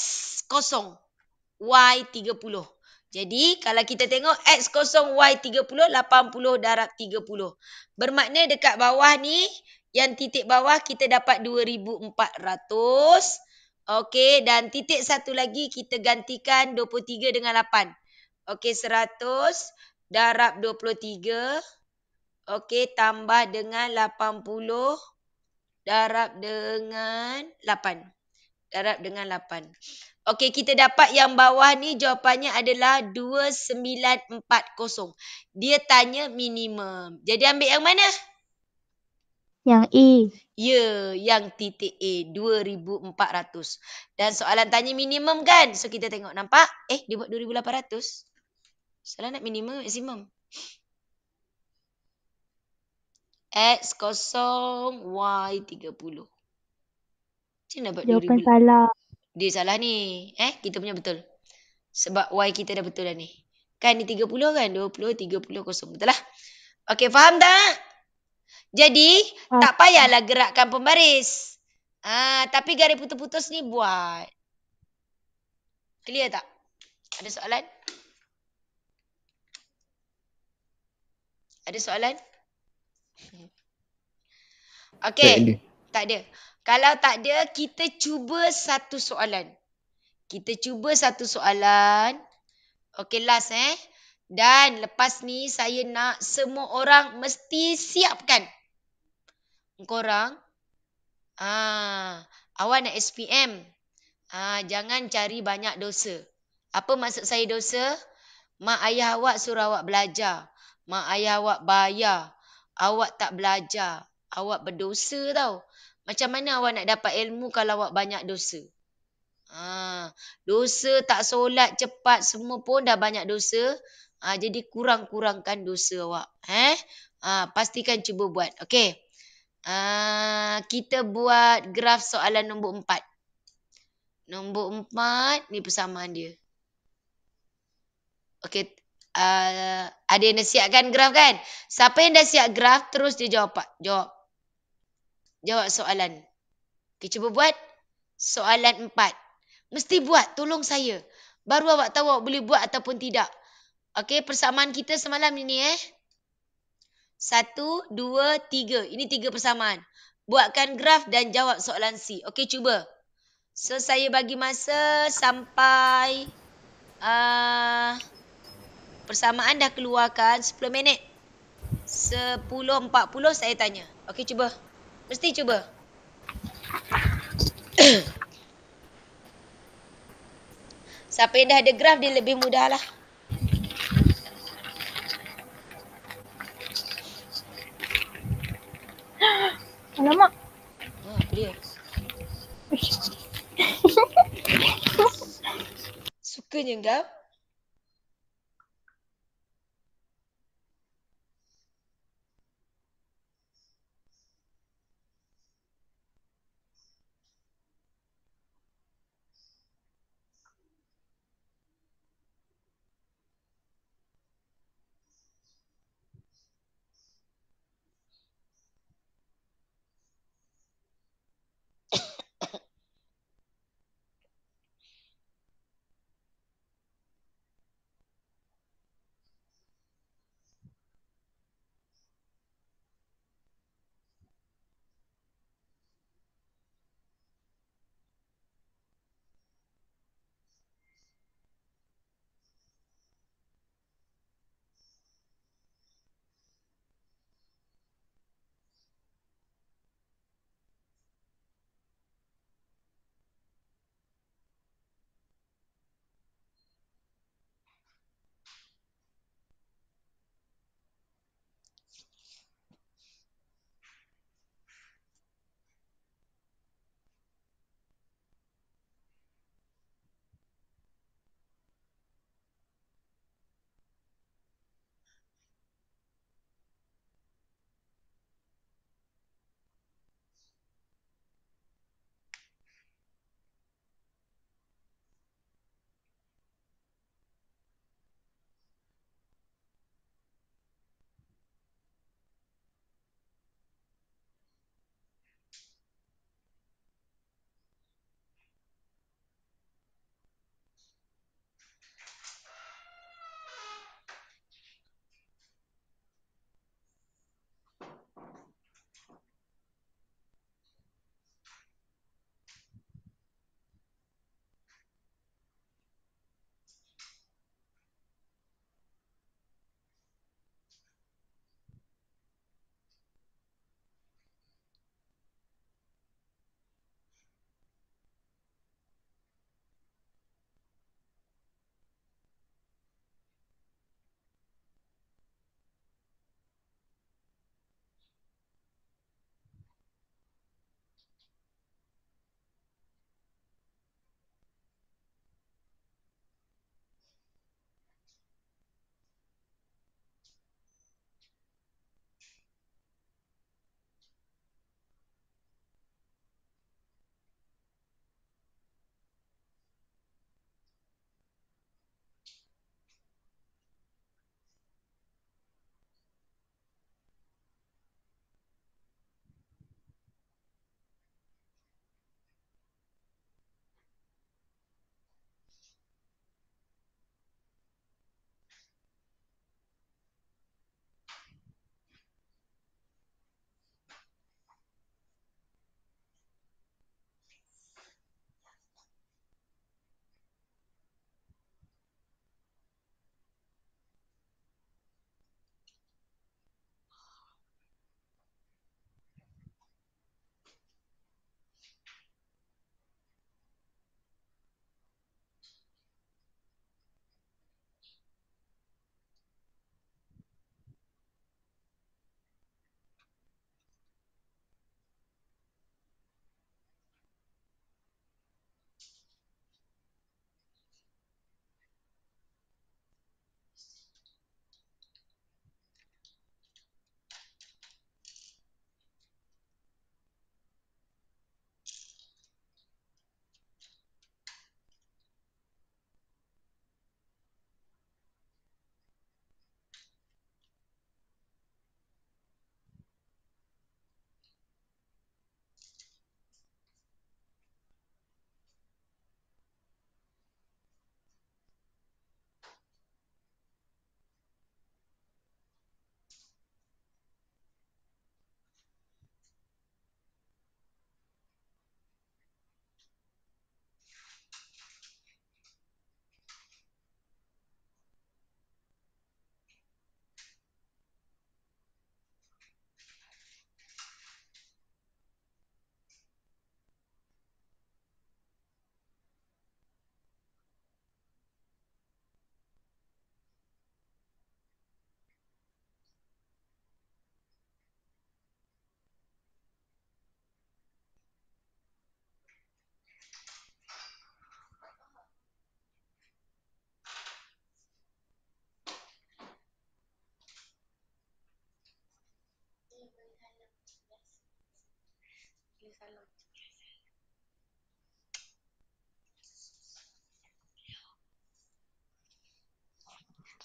0, Y 30. Jadi kalau kita tengok X 0, Y 30, 80 darab 30. Bermakna dekat bawah ni, yang titik bawah kita dapat 2,400. Okey, dan titik satu lagi kita gantikan 23 dengan 8. Okey, 100 darab 23. Okey, tambah dengan 80 darab dengan 8. Darab dengan 8. Okey, kita dapat yang bawah ni jawapannya adalah 2940. Dia tanya minimum. Jadi ambil yang mana? Yang A. Ya, yang titik A, 2,400. Dan soalan tanya minimum kan? So kita tengok, nampak? Dia buat 2,800. Soalan nak minimum, maksimum. X 0, Y 30. Macam mana dapat Jawapan 2000? salah. Dia salah ni. Kita punya betul. Sebab Y kita dah betul dah ni. Kan ni 30 kan? 20, 30, kosong. Betul lah. Okey, faham tak? Jadi, tak payahlah gerakkan pembaris. Tapi garis putus-putus ni buat. Clear tak? Ada soalan? Ada soalan? Okey. Tak ada. Kalau tak ada, kita cuba satu soalan. Okey, last Dan lepas ni saya nak semua orang mesti siapkan. Korang, awak nak SPM. Jangan cari banyak dosa. Apa maksud saya dosa? Mak ayah awak suruh awak belajar. Mak ayah awak bayar. Awak tak belajar. Awak berdosa tau. Macam mana awak nak dapat ilmu kalau awak banyak dosa? Dosa, tak solat cepat, semua pun dah banyak dosa. Jadi kurang-kurangkan dosa awak. Pastikan cuba buat. Okey. Kita buat graf soalan nombor 4. Nombor 4 ni persamaan dia. Okey. Ada yang dah siapkan graf kan? Siapa yang dah siap graf, terus dia jawab soalan. Okey, cuba buat soalan 4. Mesti buat, tolong saya. Baru awak tahu awak boleh buat ataupun tidak. Okey, persamaan kita semalam ini 1, 2, 3. Ini 3 persamaan. Buatkan graf dan jawab soalan C. Okey, cuba. So, saya bagi masa sampai persamaan dah keluarkan 10 minit. 10.40 saya tanya. Okey, cuba. Mesti cuba. Siapa yang dah ada graf, dia lebih mudah lah. Alamak. Apa dia? Sukanya kau?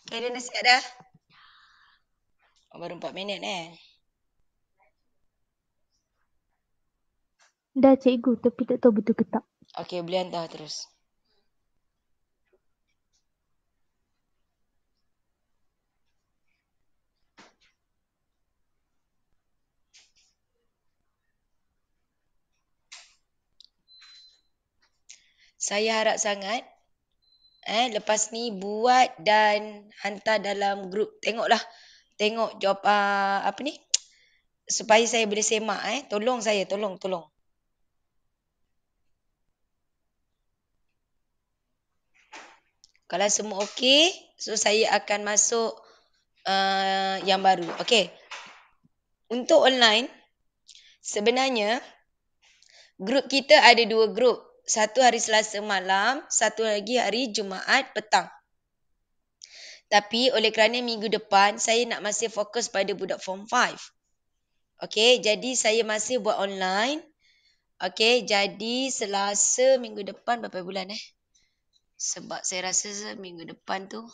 Okay, dah siap dah. Oh, baru 4 minit Dah cikgu, tapi tak tahu betul ke tak. Okay, boleh hantar terus. Saya harap sangat lepas ni buat dan hantar dalam grup. Tengoklah. Tengok jawab apa ni? Supaya saya boleh semak Tolong saya, tolong. Kalau semua okey, so saya akan masuk yang baru. Okey. Untuk online, sebenarnya grup kita ada 2 grup. Satu hari Selasa malam, satu lagi hari Jumaat petang. Tapi oleh kerana minggu depan saya nak masih fokus pada budak form 5. Okey, jadi saya masih buat online. Okey, jadi Selasa minggu depan berapa bulan Sebab saya rasa minggu depan tu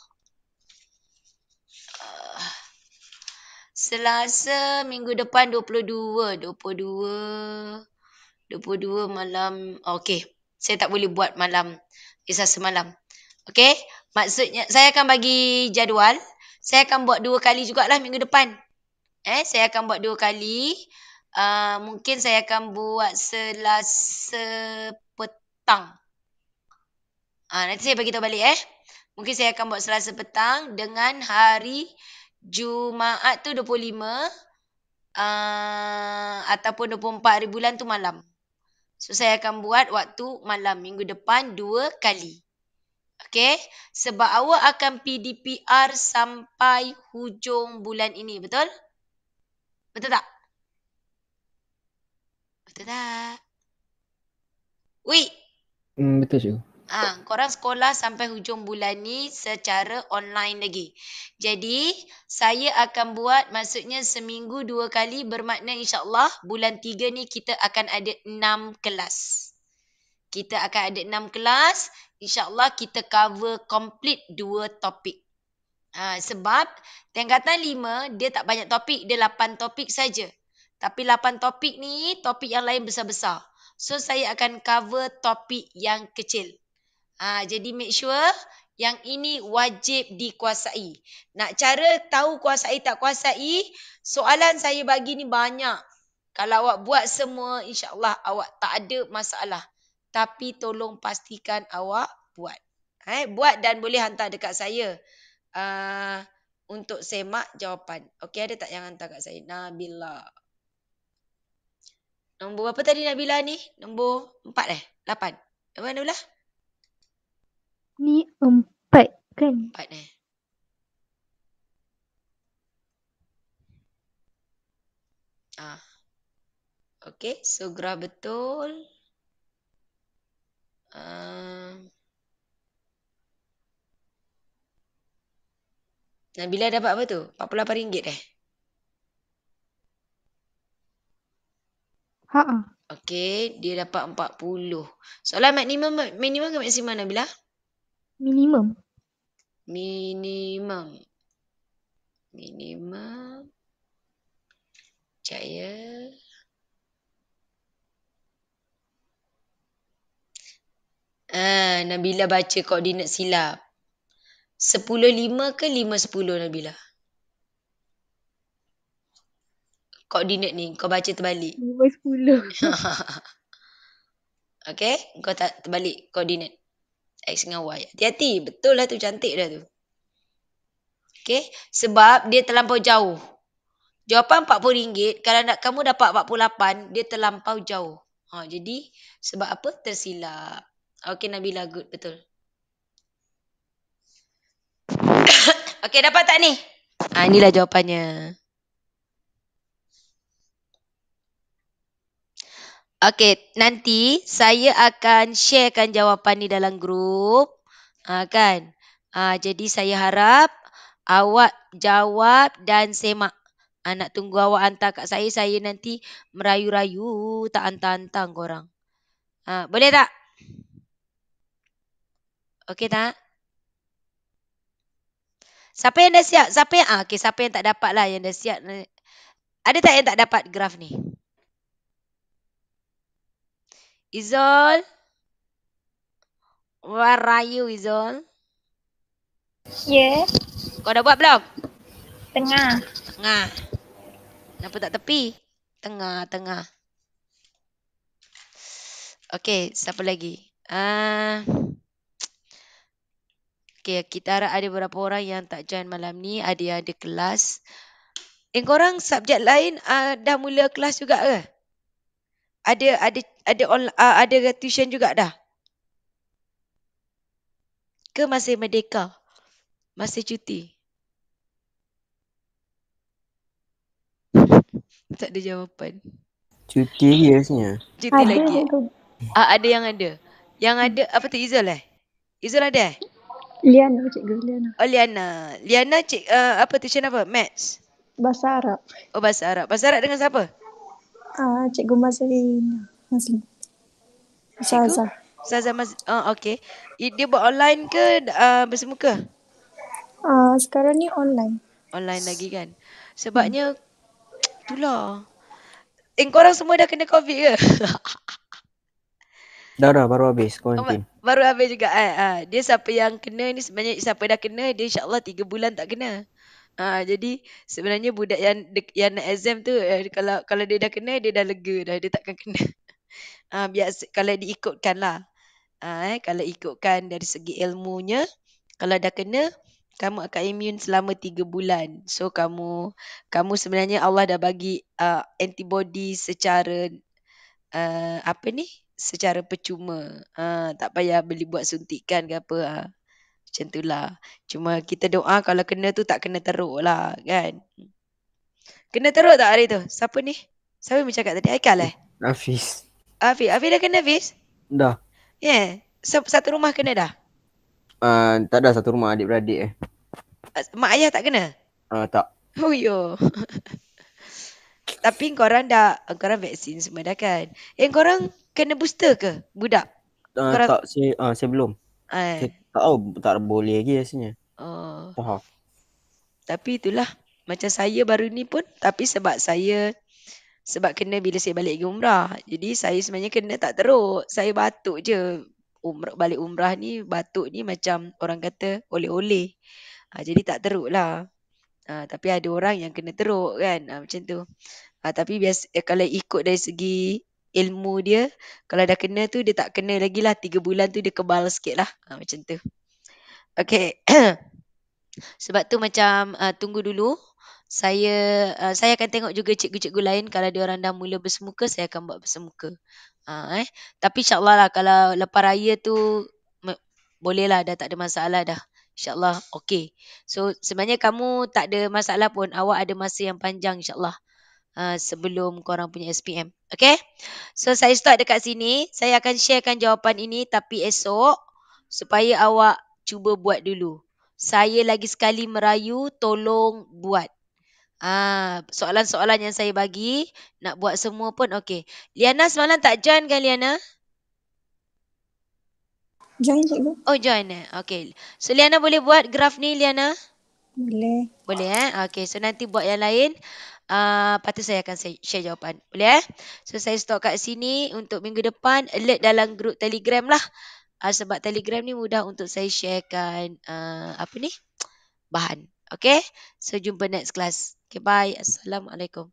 Selasa minggu depan 22 malam. Okey, saya tak boleh buat malam Selasa malam. Okey, maksudnya saya akan bagi jadual. Saya akan buat 2 kali jugalah minggu depan. Saya akan buat 2 kali. Mungkin saya akan buat Selasa petang. Nanti saya bagi tahu balik Mungkin saya akan buat Selasa petang dengan hari Jumaat tu 25 ataupun 24 hari bulan tu malam. So saya akan buat waktu malam minggu depan 2 kali. Okey, sebab awak akan PDPR sampai hujung bulan ini, betul? Betul tak? Betul tak? Wih. Betul cikgu. Korang sekolah sampai hujung bulan ni secara online lagi. Jadi, saya akan buat maksudnya seminggu 2 kali bermakna insyaAllah bulan 3 ni kita akan ada 6 kelas. Kita akan ada 6 kelas. InsyaAllah kita cover complete 2 topik. Sebab tingkatan 5 dia tak banyak topik. Dia 8 topik saja. Tapi 8 topik ni topik yang lain besar-besar. So saya akan cover topik yang kecil. Jadi make sure yang ini wajib dikuasai. Nak cara tahu kuasai tak kuasai, soalan saya bagi ni banyak. Kalau awak buat semua, insyaAllah awak tak ada masalah. Tapi tolong pastikan awak buat. Buat dan boleh hantar dekat saya untuk semak jawapan. Okey, ada tak yang hantar kat saya? Nabila. Nombor berapa tadi Nabila ni? Nombor 4 8. Apa Nabila? Ni 4 kan? 4 Okey, so graf betul. Nabila dapat apa tu? RM48 Okey, dia dapat 40. Soalan minimum ke maksimum Nabila? Minimum. Jaya. Nabila baca koordinat silap. 10.5 ke 5.10 Nabila? Koordinat ni kau baca terbalik. 5.10. Okey, kau tak terbalik koordinat X dengan Y. Hati-hati, betul lah tu, cantik dah tu. Okey, sebab dia terlampau jauh. Jawapan RM40, kalau nak kamu dapat 48, dia terlampau jauh. Jadi sebab apa? Tersilap. Okey Nabila, good, betul. Okey, dapat tak ni? Inilah jawapannya. Okey, nanti saya akan sharekan jawapan ni dalam grup. Kan? Jadi saya harap awak jawab dan semak. Nak tunggu awak hantar kat saya nanti merayu-rayu tak hantar-hantar korang. Boleh tak? Okey tak? Siapa yang dah siap? Siapa yang tak dapat lah, yang dah siap. Ada tak yang tak dapat graf ni? Izol? Where are you, Izol? Ya, Kau dah buat belum? tengah. Tengah. Kenapa tak tepi? Tengah. Okey, siapa lagi? Okey, kita harap ada beberapa orang yang tak join malam ni. Ada yang ada kelas. Korang subjek lain dah mula kelas juga ke? Ada tuition juga dah? Ke masih merdeka? Masih cuti? Tak ada jawapan. Cuti lagi rasanya. Cuti lagi. Ada yang ada. Yang ada apa tu, Izul Izul ada? Liana, cikgu Liana. Oh, Liana apa tuition apa? Maths? Bahasa Arab. Oh, bahasa Arab. Bahasa Arab dengan siapa? Cikgu Mazlin. Ustazah. Okey. Dia buat online ke bersemuka? Sekarang ni online. Online lagi kan? Sebabnya itulah. Korang semua dah kena COVID ke? Dah baru habis kuarantin. Baru habis juga. Dia siapa yang kena ni, sebenarnya siapa dah kena, dia insyaAllah 3 bulan tak kena. Jadi sebenarnya budak yang nak exam tu, kalau dia dah kena, dia dah lega dah, dia takkan kena. Biasa kalau diikutkan lah. Kalau ikutkan dari segi ilmunya, kalau dah kena, kamu akan immune selama 3 bulan. So kamu sebenarnya Allah dah bagi antibody secara secara percuma. Tak payah beli buat suntikan ke apa. Macam tu lah. Cuma kita doa kalau kena tu tak kena teruk lah kan. Kena teruk tak hari tu? Siapa ni? Siapa yang bercakap tadi? Haikal Hafiz. Hafiz dah kena, Hafiz? Dah. Yeah. Satu rumah kena dah? Tak ada, satu rumah adik-beradik Mak ayah tak kena? Tak. Oh yo. Tapi korang vaksin semua dah kan? Korang kena booster ke budak? Tak, saya belum. Saya tak tahu, tak boleh lagi rasanya. Faham. Tapi itulah, macam saya baru ni pun, tapi sebab kena bila saya balik pergi umrah. Jadi saya sebenarnya kena tak teruk. Saya batuk je. Balik umrah ni, batuk ni macam orang kata oleh-oleh. Jadi tak teruk lah. Tapi ada orang yang kena teruk kan. Macam tu. Tapi biasa kalau ikut dari segi ilmu dia, kalau dah kena tu dia tak kena lagi lah. 3 bulan tu dia kebal sikit lah. Macam tu. Okay. Sebab tu macam tunggu dulu. Saya akan tengok juga cikgu-cikgu lain. Kalau dia orang dah mula bersemuka, saya akan buat bersemuka. Tapi insyaAllah lah kalau lepas raya tu boleh lah, dah tak ada masalah dah. InsyaAllah okey. So sebenarnya kamu tak ada masalah pun. Awak ada masa yang panjang insyaAllah. Sebelum korang punya SPM. Okay? So saya stop dekat sini. Saya akan sharekan jawapan ini tapi esok supaya awak cuba buat dulu. Saya lagi sekali merayu, tolong buat. Soalan-soalan yang saya bagi, nak buat semua pun okey. Liana semalam tak join kan Liana? Join cikgu. Oh join okey. So Liana boleh buat graf ni Liana? Boleh. Boleh okey. So nanti buat yang lain. Lepas tu saya akan share jawapan. Boleh So saya stop kat sini. Untuk minggu depan alert dalam grup Telegram lah. Sebab Telegram ni mudah untuk saya sharekan bahan. Okay. So jumpa next class. Okay bye. Assalamualaikum.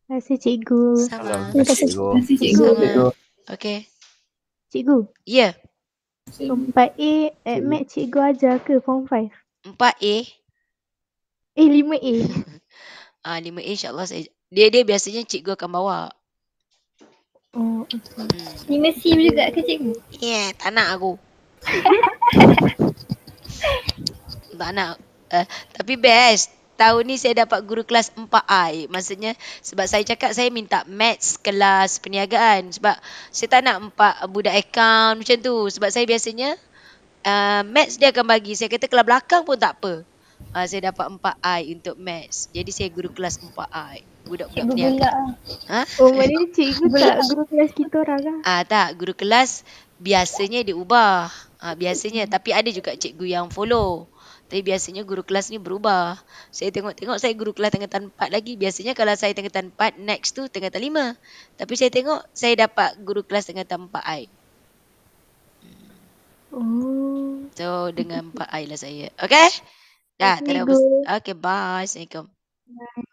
Terima kasih cikgu. Sama. Terima kasih cikgu. Okay. Cikgu. Ya. 4A admit cikgu ajar ke form 5? 4A. 5A. 5A insyaAllah saya. Dia biasanya cikgu akan bawa. Oh, 5C juga ke cikgu? Tak nak aku. Tak nak. Tapi best. Tahun ni saya dapat guru kelas 4A. Maksudnya sebab saya cakap saya minta maths kelas perniagaan. Sebab saya tak nak 4 budak account macam tu. Sebab saya biasanya maths dia akan bagi. Saya kata kelas belakang pun tak apa. Saya dapat 4I untuk maths. Jadi saya guru kelas 4I. Budak-budak Cikgu peniaga. pula. Oh, maknanya cikgu tak guru kelas kita orang lah. Tak, guru kelas biasanya dia ubah. Biasanya, tapi ada juga cikgu yang follow. Tapi biasanya guru kelas ni berubah. Saya tengok-tengok saya guru kelas tingkatan 4 lagi. Biasanya kalau saya tingkatan 4, next tu tingkatan 5. Tapi saya tengok saya dapat guru kelas tingkatan 4I. Oh. So dengan 4I lah saya. Okay? Dah, Okay, tak ada good. Okay, bye. Assalamualaikum. Bye.